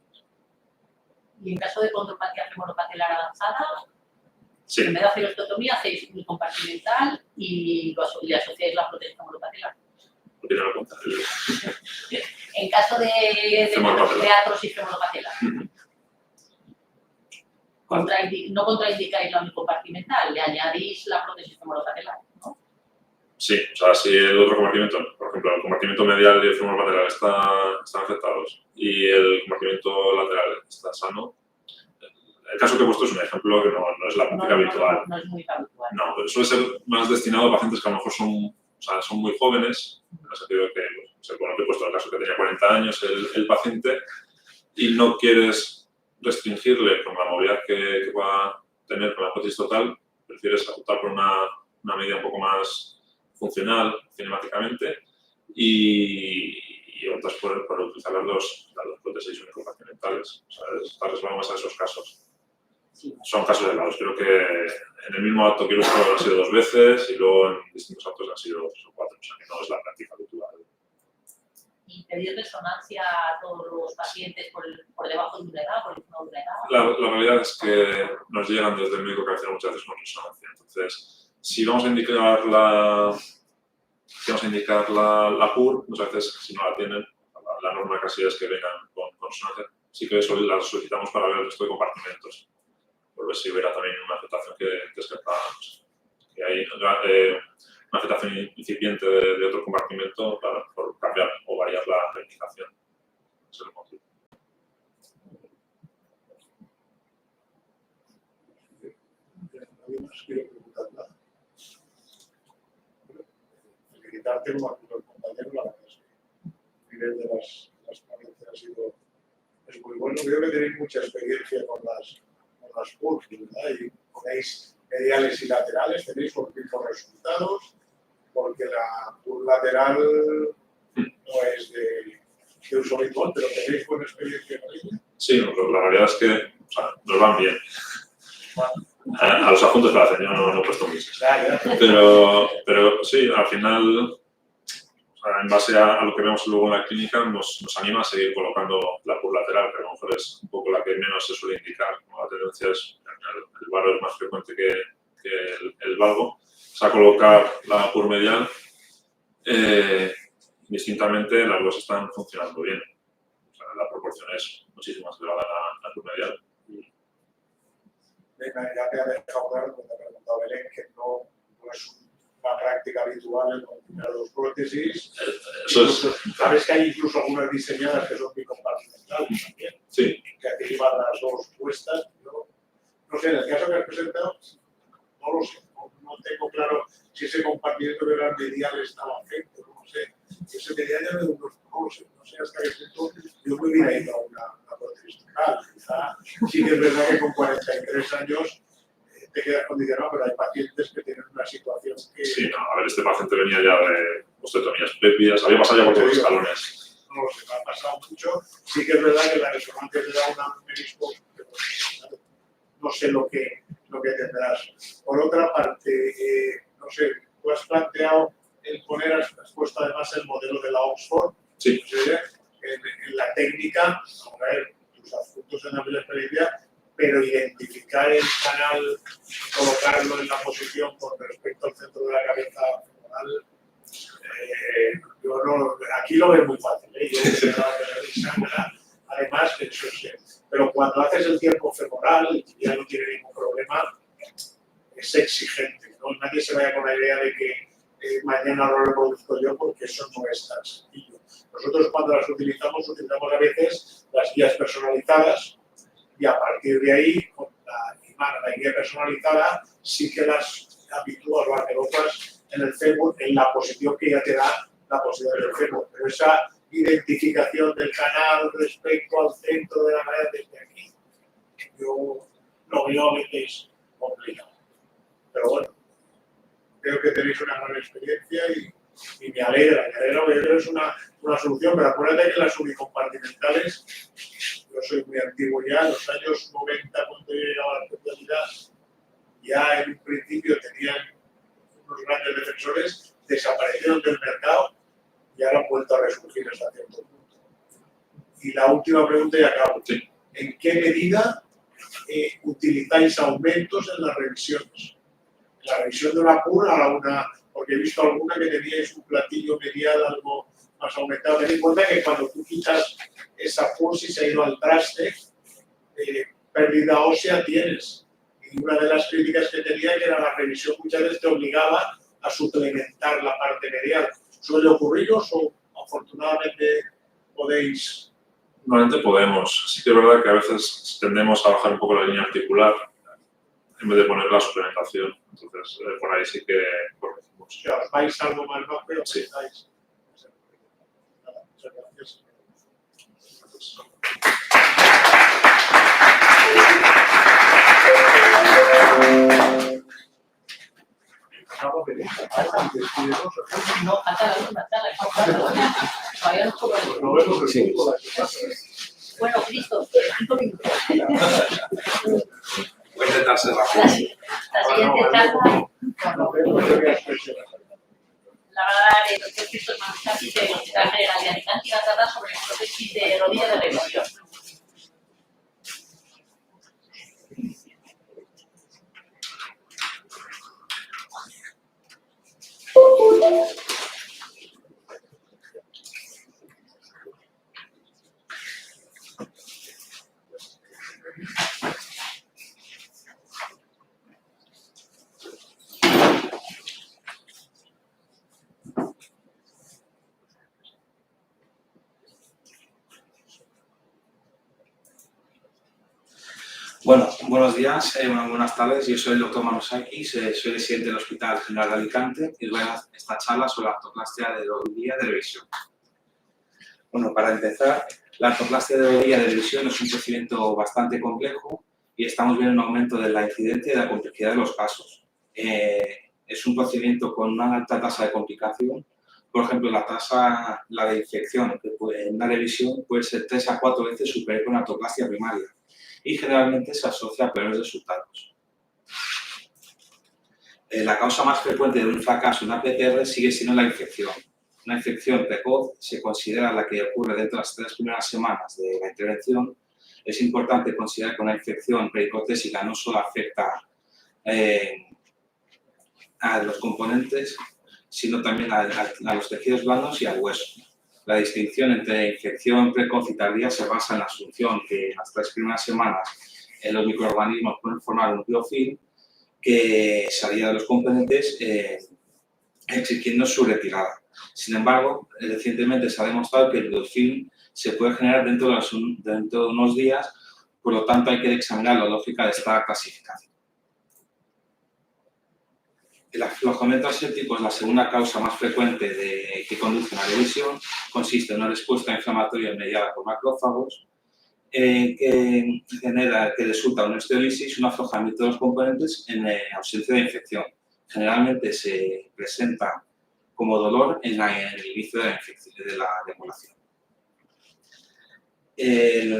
Y en caso de condropatía femoropatelar avanzada, sí. En vez de hacer osteotomía, hacéis unicompartimental y le asociáis la prótesis femoropatelar. En caso de artrosis femoropatelar. No contraindicáis la unicompartimental, le añadís la prótesis femoropatelar, ¿no? Sí, o sea, si el otro compartimento, por ejemplo, el compartimento medial y el femoropatelar están afectados y el compartimento lateral está sano, el caso que he puesto es un ejemplo que no es la práctica habitual. No es muy habitual. No, pero suele ser más destinado a pacientes que a lo mejor son muy jóvenes, en el sentido de que, bueno, que he puesto el caso que tenía 40 años el paciente y no quieres restringirle con la movilidad que pueda tener con la prótesis total, prefieres optar por una medida un poco más funcional cinemáticamente y optas por utilizar las dos prótesis unicompartimentales. O sea, está reservado más a esos casos. Sí. Son casos aislados. Creo que en el mismo acto quirúrgico han sido 2 veces y luego en distintos actos han sido 3 o 4. O sea, que no es la práctica habitual. ¿Y pedir resonancia a todos los pacientes por debajo de una edad, por encima de una edad? La realidad es que nos llegan desde el médico cabecera muchas veces con resonancia. Entonces, si vamos a indicar la PUR, muchas veces, si no la tienen, la norma casi es que vengan con resonancia. Sí que eso la solicitamos para ver el resto de compartimentos. por ver si hubiera también una afectación que descartábamos. Que hay una afectación incipiente de otro compartimento por cambiar o variar la indicación. Ese es el motivo. Nadie más quiere preguntar nada. Felicitarte como compañero, la verdad es que el nivel de las ponencias es muy bueno. Creo que tenéis mucha experiencia con las PURs, ¿verdad? Y ponéis mediales y laterales, tenéis por resultados, porque la PUR lateral no es de uso habitual, pero tenéis buena experiencia con ella. Sí, la realidad es que nos van bien. A los adjuntos que hacen, yo no he puesto muchos. Pero sí, al final, en base a lo que vemos luego en la clínica, nos anima a seguir colocando la PUR lateral, que a lo mejor es un poco la que menos se suele indicar. ¿No? La tendencia es, el varo es más frecuente que el valgo. O sea, colocar la PUR medial, distintamente las dos están funcionando bien. O sea, la proporción es muchísimo más elevada a la PUR medial. Ya me ha dejado claro cuando ha preguntado Belén que no es una práctica habitual en combinar dos prótesis. Eso Sabes que hay incluso algunas diseñadas que son bicompartimentales también, sí. que aquí llevan las dos puestas. Yo, no sé, en el caso que has presentado, no lo sé, no tengo claro si ese compartimiento de las mediales estaba afecto, no sé. Ese medial ya no lo sé, no sé hasta qué punto yo me hubiera ido a una prótesis total. Quizá sí que es verdad que con 43 años te quedas condicionado, pero hay pacientes que tienen una situación que... Sí, no, a ver, este paciente venía ya de osteotomías previas, había pasado ya por todos los escalones. No lo sé, me ha pasado mucho. Sí que es verdad que la resonancia te da un menisco, pero no sé lo que tendrás. Por otra parte, no sé, tú has planteado el poner, has puesto además el modelo de la Oxford. Sí. En la técnica, a ver, tus adjuntos en la experiencia, pero identificar el canal, colocarlo en la posición con respecto al centro de la cabeza femoral, yo no, aquí lo veo muy fácil, yo además, eso es, pero cuando haces el tiempo femoral, ya no tiene ningún problema, es exigente, ¿no? Nadie se vaya con la idea de que mañana lo reproduzco yo, porque eso no es tan sencillo. Nosotros cuando las utilizamos a veces las guías personalizadas, y a partir de ahí, con la guía personalizada, sí que las habitúas o las colocas en el fémur, en la posición que ya te da la posición del fémur. Pero esa identificación del canal respecto al centro de la madera desde aquí, yo lo veo a veces complicado. Pero bueno, creo que tenéis una gran experiencia y me alegra, que es una solución, pero acuérdate que las unicompartimentales, yo soy muy antiguo ya, en los años 90 cuando yo llegaba a la especialidad, ya en un principio tenían unos grandes defensores, desaparecieron del mercado y ahora han vuelto a resurgir hasta cierto punto. Y la última pregunta y acabo. Sí. ¿En qué medida utilizáis aumentos en las revisiones? La revisión de una PUR a una, porque he visto alguna que teníais un platillo medial algo más aumentado. Ten en cuenta que cuando tú quitas esa PUR, si se ha ido al traste, pérdida ósea tienes. Y una de las críticas que tenía que era la revisión muchas veces te obligaba a suplementar la parte medial. ¿Suele ocurriros o afortunadamente podéis? Normalmente podemos. Sí que es verdad que a veces tendemos a bajar un poco la línea articular en vez de poner la suplementación. Entonces, por ahí sí que corregimos. O sea, os vais algo más bajo y os Sí. estáis. Muchas gracias. No, falta la última, todavía no puedo. Lo vemos el Sí. fútbol. Bueno, Cristo, 5 minutos. Voy a intentar ser rápido. La siguiente charla, Lo vemos el día especial. la va a dar el doctor Cristo Manzati del Hospital General de Alicante y va a tratar sobre prótesis de rodilla de revisión. Bueno, buenos días, buenas tardes. Yo soy el doctor Manosakis, soy residente del Hospital General de Alicante y os voy a dar esta charla sobre la artroplastia de rodilla de revisión. Bueno, para empezar, la artroplastia de rodilla de revisión es un procedimiento bastante complejo y estamos viendo un aumento de la incidencia y de la complejidad de los casos. Es un procedimiento con una alta tasa de complicación. Por ejemplo, la de infección en una revisión puede ser 3 a 4 veces superior con la artroplastia primaria y generalmente se asocia a peores resultados. La causa más frecuente de un fracaso en una PTR sigue siendo la infección. Una infección precoz se considera la que ocurre dentro de las 3 primeras semanas de la intervención. Es importante considerar que una infección periprotésica no solo afecta a los componentes, sino también a los tejidos blandos y al hueso. La distinción entre infección precoz y tardía se basa en la asunción que en las 3 primeras semanas los microorganismos pueden formar un biofilm que salía de los componentes exigiendo su retirada. Sin embargo, recientemente se ha demostrado que el biofilm se puede generar dentro de unos días, por lo tanto hay que examinar la lógica de esta clasificación. El aflojamiento aséptico es la segunda causa más frecuente que conduce a una revisión. Consiste en una respuesta inflamatoria mediada por macrófagos que resulta en una osteolisis y un aflojamiento de los componentes en ausencia de infección. Generalmente se presenta como dolor en el inicio de la demolación.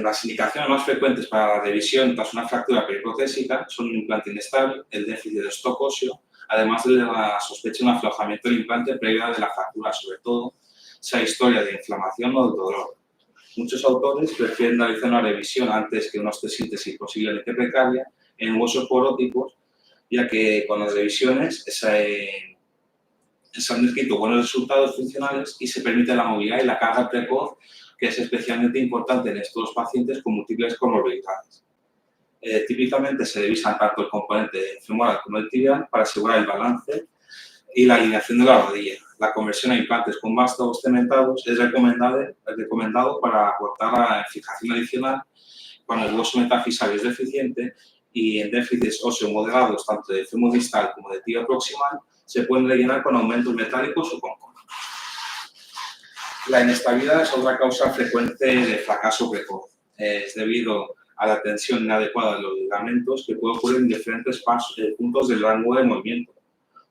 Las indicaciones más frecuentes para la revisión tras una fractura periprotésica son un implante inestable, el déficit de stock óseo, además de la sospecha de un aflojamiento del implante previa de la fractura, sobre todo si hay historia de inflamación o de dolor. Muchos autores prefieren realizar una revisión antes que una osteosíntesis posiblemente precaria en huesos poróticos, ya que con las revisiones se han descrito buenos resultados funcionales y se permite la movilidad y la carga precoz, que es especialmente importante en estos pacientes con múltiples comorbilidades. Típicamente se revisan tanto el componente femoral como el tibial para asegurar el balance y la alineación de la rodilla. La conversión a implantes con vástagos cementados es recomendado para aportar la fijación adicional cuando el hueso metafisal es deficiente y en déficits óseos moderados tanto de fémur distal como de tibia proximal se pueden rellenar con aumentos metálicos o con conos. La inestabilidad es otra causa frecuente de fracaso precoz. Es debido a la tensión inadecuada de los ligamentos que puede ocurrir en diferentes puntos del rango de movimiento.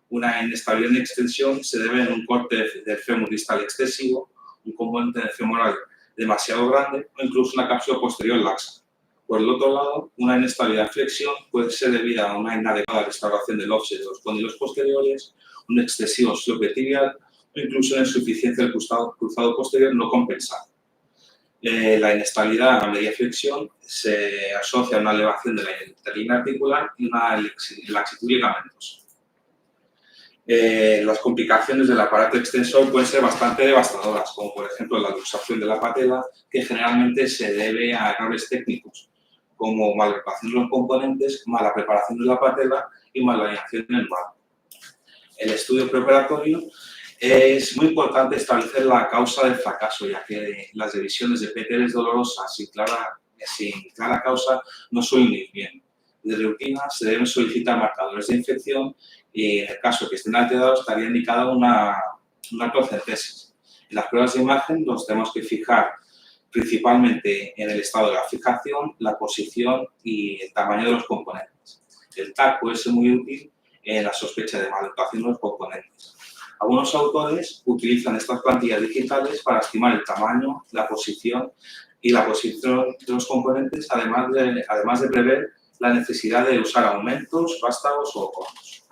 Una inestabilidad en extensión se debe a un corte del fémur distal excesivo, un componente femoral demasiado grande o incluso una cápsula posterior laxa. Por el otro lado, una inestabilidad en flexión puede ser debida a una inadecuada restauración del offset de los cóndilos posteriores, un excesivo slope tibial o incluso una insuficiencia del cruzado posterior no compensado. La inestabilidad a media flexión se asocia a una elevación de la interlínea articular y una laxitud ligamentosa. Las complicaciones del aparato extensor pueden ser bastante devastadoras, como por ejemplo la luxación de la patela, que generalmente se debe a errores técnicos, como mala preparación de los componentes, mala preparación de la patela y mala alineación en el marco. El estudio preoperatorio es muy importante establecer la causa del fracaso, ya que las revisiones de PTRs dolorosas sin clara causa no suelen ir bien. De rutina se deben solicitar marcadores de infección y en el caso que estén alterados estaría indicada una artrocentesis. En las pruebas de imagen nos tenemos que fijar principalmente en el estado de la fijación, la posición y el tamaño de los componentes. El TAC puede ser muy útil en la sospecha de maldotación de los componentes. Algunos autores utilizan estas plantillas digitales para estimar el tamaño, la posición y la posición de los componentes, además de prever la necesidad de usar aumentos, vástagos o conos.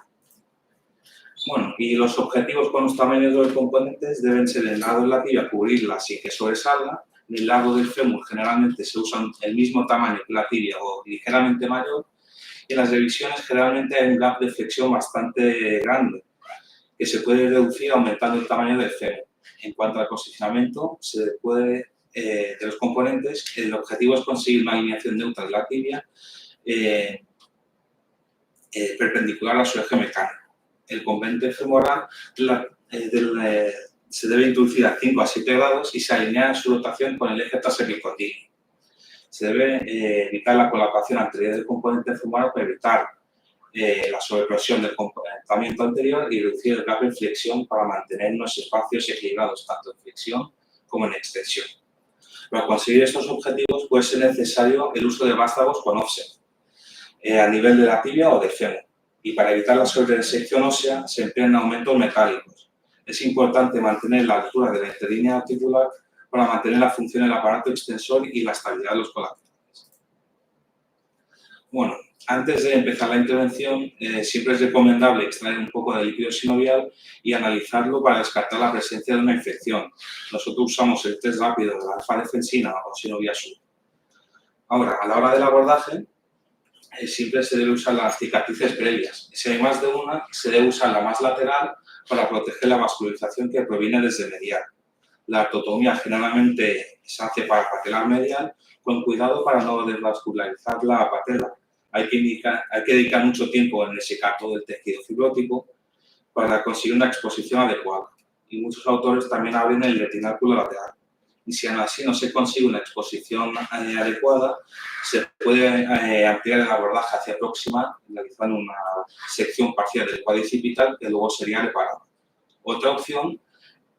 Bueno, y los objetivos con los tamaños de los componentes deben ser el lado de la tibia, cubrirla sin que sobresalga. En el lado del fémur generalmente se usan el mismo tamaño que la tibia o ligeramente mayor. Y en las revisiones generalmente hay un gap de flexión bastante grande, que se puede reducir aumentando el tamaño del fémur. En cuanto al posicionamiento de los componentes, el objetivo es conseguir una alineación neutra de la tibia perpendicular a su eje mecánico. El componente femoral se debe introducir a 5 a 7 grados y se alinea en su rotación con el eje tarsepicotilo. Se debe evitar la colocación anterior del componente femoral para evitar la sobrepresión del comportamiento anterior y reducir el gap en flexión para mantener unos espacios equilibrados tanto en flexión como en extensión. Para conseguir estos objetivos puede ser necesario el uso de vástagos con offset a nivel de la tibia o del fémur. Y para evitar la sobresección ósea se emplean aumentos metálicos. Es importante mantener la altura de la interlínea articular para mantener la función del aparato extensor y la estabilidad de los colaterales. Bueno, antes de empezar la intervención, siempre es recomendable extraer un poco de líquido sinovial y analizarlo para descartar la presencia de una infección. Nosotros usamos el test rápido de la alfa-defensina o sinoviasur. Ahora, a la hora del abordaje, siempre se debe usar las cicatrices previas. Si hay más de una, se debe usar la más lateral para proteger la vascularización que proviene desde medial. La artotomía generalmente se hace para patelar medial, con cuidado para no desvascularizar la patela. Hay que dedicar mucho tiempo en el secado del tejido fibrótico para conseguir una exposición adecuada. Y muchos autores también abren el retináculo lateral. Y si aún así no se consigue una exposición adecuada, se puede ampliar el abordaje hacia próxima, realizando una sección parcial del cuadricipital que luego sería reparada. Otra opción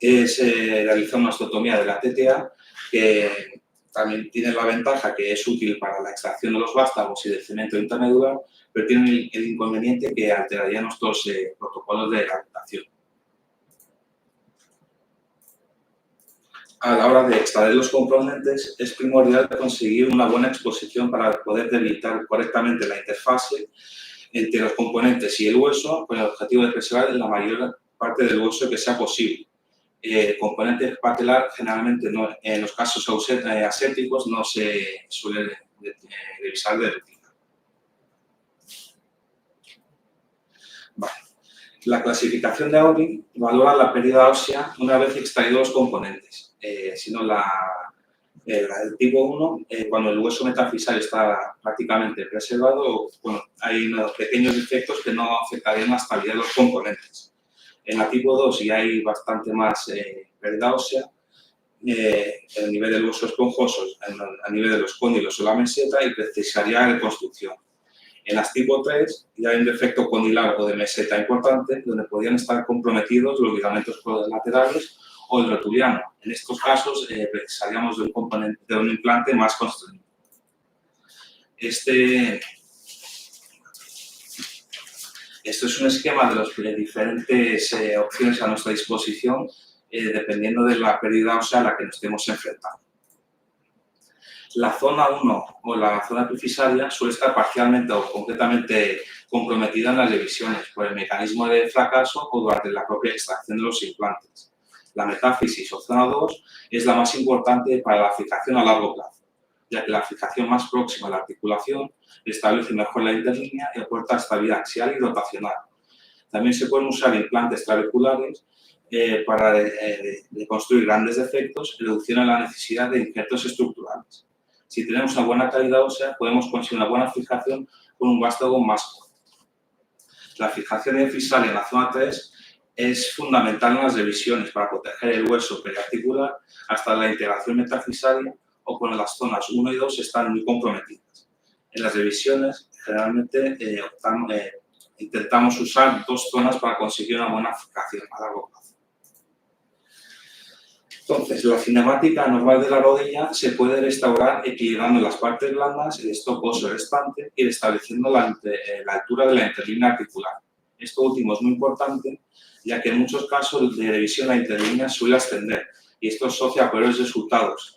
es realizar una osteotomía de la TTA, que también tiene la ventaja que es útil para la extracción de los vástagos y del cemento intermedular, pero tiene el inconveniente que alteraría nuestros protocolos de rehabilitación. A la hora de extraer los componentes, es primordial conseguir una buena exposición para poder delimitar correctamente la interfase entre los componentes y el hueso, con el objetivo de preservar la mayor parte del hueso que sea posible. El componente patelar, generalmente en los casos asépticos, no se suele revisar de rutina. Vale. La clasificación de Auri valora la pérdida ósea una vez extraídos los componentes. Sino el tipo 1, cuando el hueso metafisal está prácticamente preservado, bueno, hay unos pequeños defectos que no afectarían la estabilidad de los componentes. En la tipo 2 ya hay bastante más pérdida ósea, el nivel del hueso esponjoso, a nivel de los cóndilos o la meseta, y precisaría reconstrucción. En las tipo 3 ya hay un defecto condilar o de meseta importante, donde podrían estar comprometidos los ligamentos laterales o el rotuliano. En estos casos precisaríamos de un componente, de un implante más construido. Esto es un esquema de las diferentes opciones a nuestra disposición, dependiendo de la pérdida ósea a la que nos estemos enfrentando. La zona 1 o la zona epifisaria suele estar parcialmente o completamente comprometida en las revisiones por el mecanismo de fracaso o durante la propia extracción de los implantes. La metáfisis o zona 2 es la más importante para la fijación a largo plazo, ya que la fijación más próxima a la articulación establece mejor la interlínea y aporta estabilidad axial y rotacional. También se pueden usar implantes trabeculares para reconstruir grandes defectos y reducir la necesidad de injertos estructurales. Si tenemos una buena calidad ósea, podemos conseguir una buena fijación con un vástago más corto. La fijación epifisial en la zona 3 es fundamental en las revisiones para proteger el hueso periarticular hasta la integración metafisaria o cuando las zonas 1 y 2 están muy comprometidas. En las revisiones, generalmente intentamos usar 2 zonas para conseguir una buena fijación a largo plazo. Entonces, la cinemática normal de la rodilla se puede restaurar equilibrando las partes blandas, el stop óseo restante y estableciendo la altura de la interlínea articular. Esto último es muy importante, ya que en muchos casos de revisión la interlínea suele ascender y esto asocia a peores resultados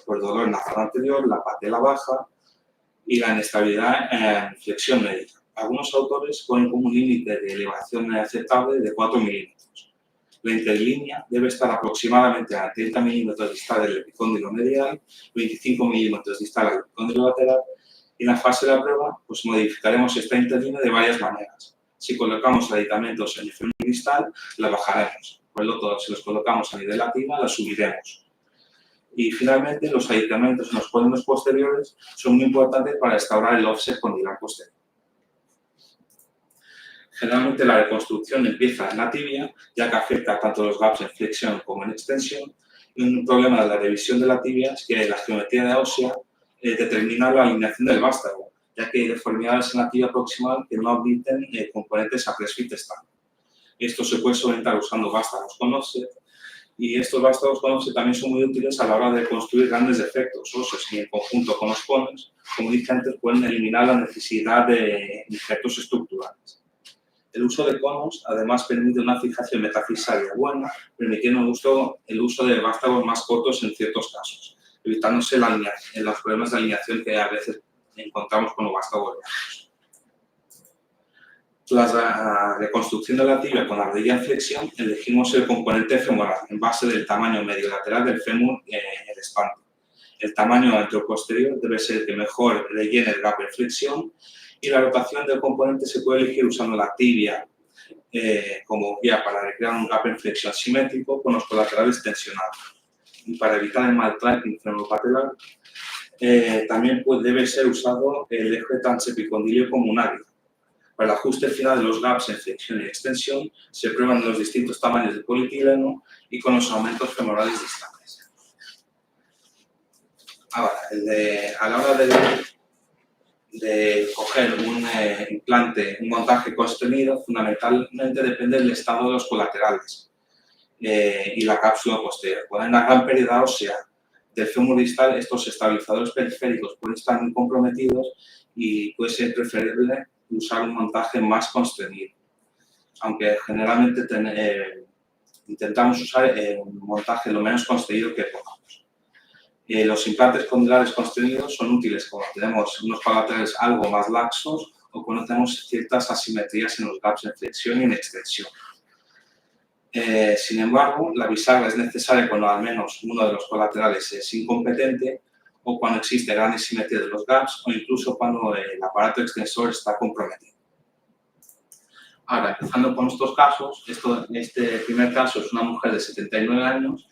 por dolor en la zona anterior, la patela baja y la inestabilidad en flexión médica. Algunos autores ponen como un límite de elevación aceptable de 4 milímetros. La interlínea debe estar aproximadamente a 30 milímetros distal del epicóndilo medial, 25 milímetros distal al epicóndilo lateral y en la fase de la prueba pues modificaremos esta interlínea de varias maneras. Si colocamos aditamentos en el fémur distal, la bajaremos. Por el otro, si los colocamos a nivel de la tibia, la subiremos. Y finalmente, los aditamentos en los cóndilos posteriores son muy importantes para restaurar el offset condilar posterior. Generalmente la reconstrucción empieza en la tibia, ya que afecta tanto los gaps en flexión como en extensión. Y un problema de la revisión de la tibia es que la geometría ósea determinar la alineación del vástago, ya que hay deformidades en la tibia proximal que no admiten componentes a presbite estándar. Esto se puede solventar usando vástagos con offset, y estos vástagos con offset también son muy útiles a la hora de construir grandes defectos óseos y en conjunto con los cones, como dije antes, pueden eliminar la necesidad de defectos estructurales. El uso de conos además permite una fijación metafisaria buena, permitiendo el uso de vástagos más cortos en ciertos casos, evitándose los problemas de alineación que a veces encontramos con los vástagos largos. Tras la reconstrucción de la tibia con la rodilla en flexión, elegimos el componente femoral en base del tamaño medio lateral del fémur en el espanto. El tamaño anteroposterior debe ser el que mejor rellene el gap en flexión, y la rotación del componente se puede elegir usando la tibia como guía para recrear un gap en flexión simétrico con los colaterales tensionados. Y para evitar el mal tracking femoropatelar, también debe ser usado el eje transepicondilio como un águila. Para el ajuste final de los gaps en flexión y extensión, se prueban los distintos tamaños de polietileno y con los aumentos femorales distantes. Ahora, a la hora de coger un implante, un montaje sostenido, fundamentalmente depende del estado de los colaterales y la cápsula posterior. Cuando hay una gran pérdida ósea del fémur distal, estos estabilizadores periféricos pueden estar muy comprometidos y puede ser preferible usar un montaje más constreñido, aunque generalmente intentamos usar un montaje lo menos constreñido que podamos. Los implantes condylares constreñidos son útiles cuando tenemos unos colaterales algo más laxos o cuando tenemos ciertas asimetrías en los gaps en flexión y en extensión. Sin embargo, la bisagra es necesaria cuando al menos uno de los colaterales es incompetente o cuando existe gran asimetría de los gaps o incluso cuando el aparato extensor está comprometido. Ahora, empezando con estos casos, este primer caso es una mujer de 79 años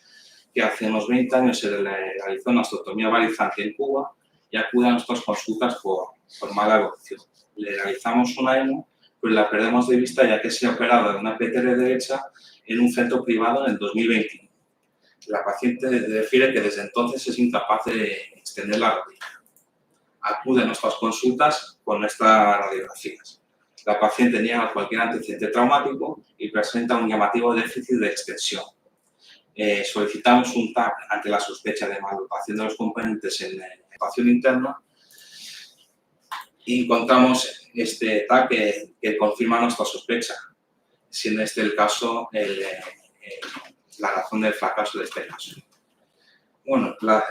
que hace unos 20 años se le realizó una osteotomía balizante en Cuba y acude a nuestras consultas por mala evolución. Le realizamos una emo, pero la perdemos de vista ya que se ha operado de una PTR derecha en un centro privado en el 2021. La paciente refiere que desde entonces es incapaz de extender la rodilla. Acude a nuestras consultas con nuestras radiografías. La paciente niega cualquier antecedente traumático y presenta un llamativo déficit de extensión. Solicitamos un TAC ante la sospecha de malformación de los componentes en la ecuación interna y encontramos este TAC que confirma nuestra sospecha, siendo este el caso la razón del fracaso de este caso. Bueno, la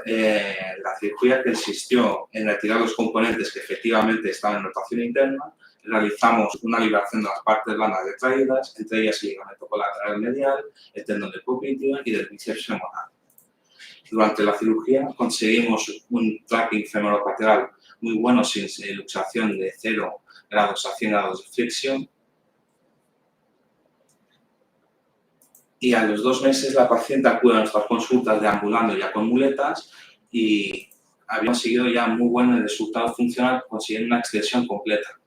cirugía que insistió en retirar los componentes que efectivamente estaban en rotación interna, realizamos una liberación de las partes blandas retraídas, entre ellas el ligamento colateral medial, el tendón de popliteo y del bíceps femoral. Durante la cirugía conseguimos un tracking femoropatelar muy bueno sin luxación de 0 grados a 100 grados de flexión. Y a los 2 meses la paciente acude a nuestras consultas deambulando ya con muletas y había conseguido ya muy buen resultado funcional consiguiendo una extensión completa.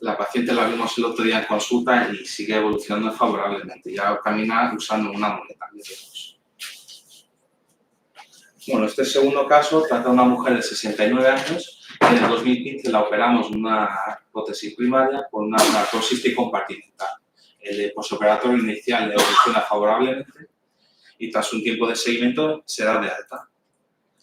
La paciente la vimos el otro día en consulta y sigue evolucionando favorablemente. Ya camina usando una muleta. Bueno, este segundo caso trata de una mujer de 69 años que en el 2015 la operamos en una prótesis primaria con una artrosis compartimental. El posoperatorio inicial le evoluciona favorablemente y tras un tiempo de seguimiento se da de alta.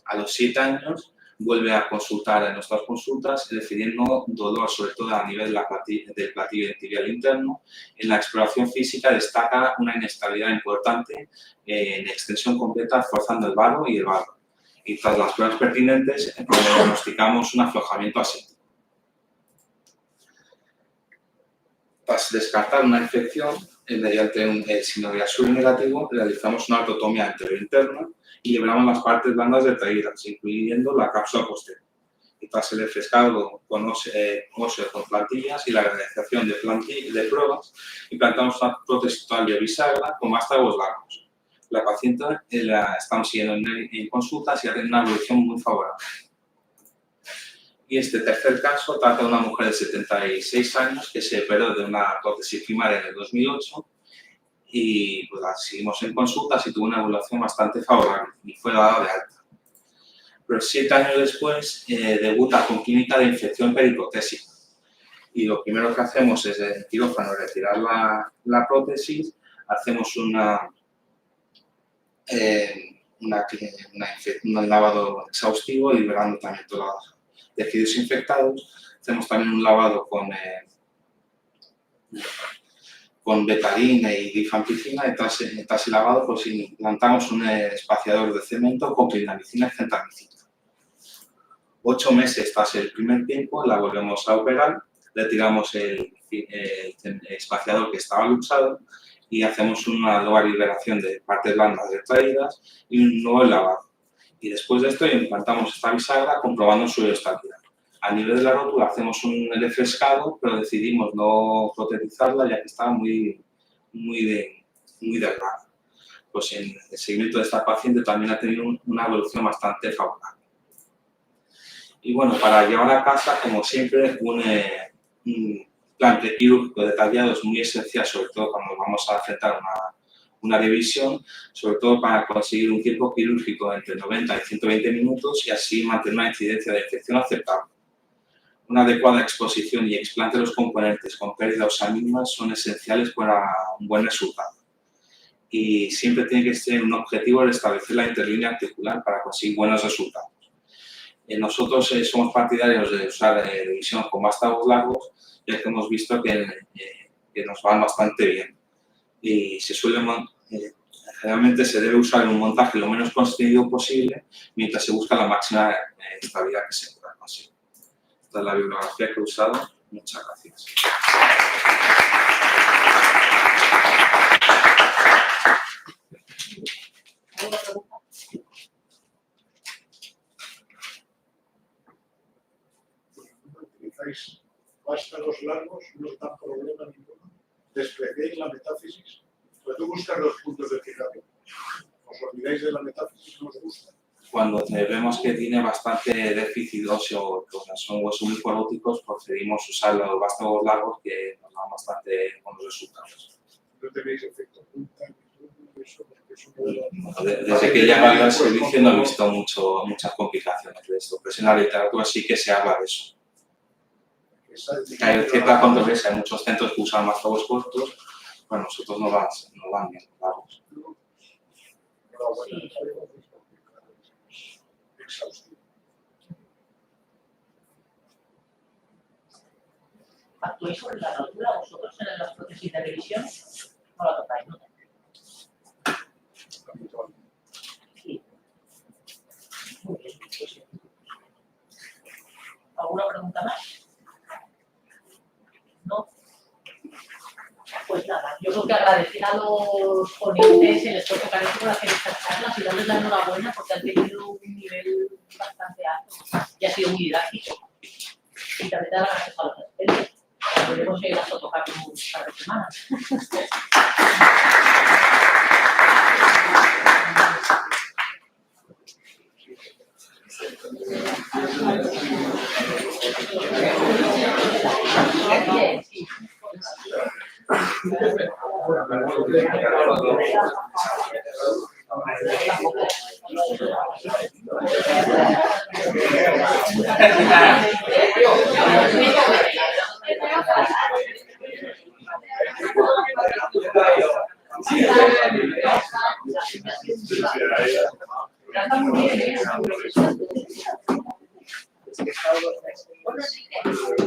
A los 7 años vuelve a consultar en nuestras consultas, refiriendo dolor sobre todo a nivel del platillo tibial interno. En la exploración física destaca una inestabilidad importante en extensión completa, forzando el varo y el varo. Y tras las pruebas pertinentes, diagnosticamos un aflojamiento asínttico. Tras descartar una infección, mediante un sinoviasur negativo, realizamos una ortotomía anterior-interna y liberamos las partes blandas retraídas, incluyendo la cápsula posterior. Y tras el refrescado con óseo con plantillas y la realización de pruebas, implantamos una prótesis total bisagra con vástagos largos. La paciente la estamos siguiendo en consultas y ha tenido una evolución muy favorable. Y este tercer caso trata de una mujer de 76 años que se operó de una prótesis primaria en el 2008 y pues la seguimos en consultas y tuvo una evaluación bastante favorable y fue dada de alta. Pero 7 años después debuta con clínica de infección periprotésica y lo primero que hacemos es en quirófano retirar la prótesis, hacemos un lavado exhaustivo liberando también todos los tejidos infectados, hacemos también un lavado con betalina y difampicina y tras el lavado pues implantamos un espaciador de cemento con clindamicina y centramicina. 8 meses tras el primer tiempo la volvemos a operar, retiramos el espaciador que estaba luxado y hacemos una nueva liberación de partes blandas retraídas y un nuevo lavado. Y después de esto implantamos esta bisagra comprobando su estabilidad. A nivel de la rótula hacemos un refrescado, pero decidimos no protetizarla ya que estaba muy delgada. Pues en el seguimiento de esta paciente también ha tenido una evolución bastante favorable. Y bueno, para llevar a casa, como siempre, un plan quirúrgico detallado es muy esencial, sobre todo cuando vamos a enfrentar una revisión, sobre todo para conseguir un tiempo quirúrgico entre 90 y 120 minutos y así mantener una incidencia de infección aceptable. Una adecuada exposición y explante de los componentes con pérdida ósea mínima son esenciales para un buen resultado. Y siempre tiene que ser un objetivo el establecer la interlínea articular para conseguir buenos resultados. Nosotros somos partidarios de usar revisión con vástagos largos, ya que hemos visto que nos van bastante bien. Y generalmente se debe usar un montaje lo menos constreñido posible mientras se busca la máxima estabilidad que se pueda conseguir. Esta es la bibliografía que he usado. Muchas gracias. Utilizáis vástagos largos, no os dan problema ninguno. Despreciáis la metáfisis. Pero tú buscas los puntos de fijado. Os olvidáis de la metáfisis, no os gusta. Cuando vemos que tiene bastante déficit óseo, son huesos muy poróticos, procedimos a usar los vástagos largos que nos dan bastante buenos resultados. No tenéis efecto punta, eso, porque eso Desde que he llegado al servicio no he visto muchas complicaciones de esto, pero en la literatura sí que se habla de eso. Hay cierta controversia, hay muchos centros que usan vástagos cortos, bueno, nosotros no van bien largos. ¿Actuáis sobre la rotura vosotros en las prótesis de revisión? No la tocáis, ¿no? Sí. Muy bien. ¿Alguna pregunta más? ¿No? Pues nada, yo creo que agradecer a los ponentes el esfuerzo que han hecho por hacer estas charlas y darles la enhorabuena porque han tenido un nivel bastante alto y ha sido muy didáctico. Y también dar las gracias a los expertos. Podemos ir a tocar un par de semanas.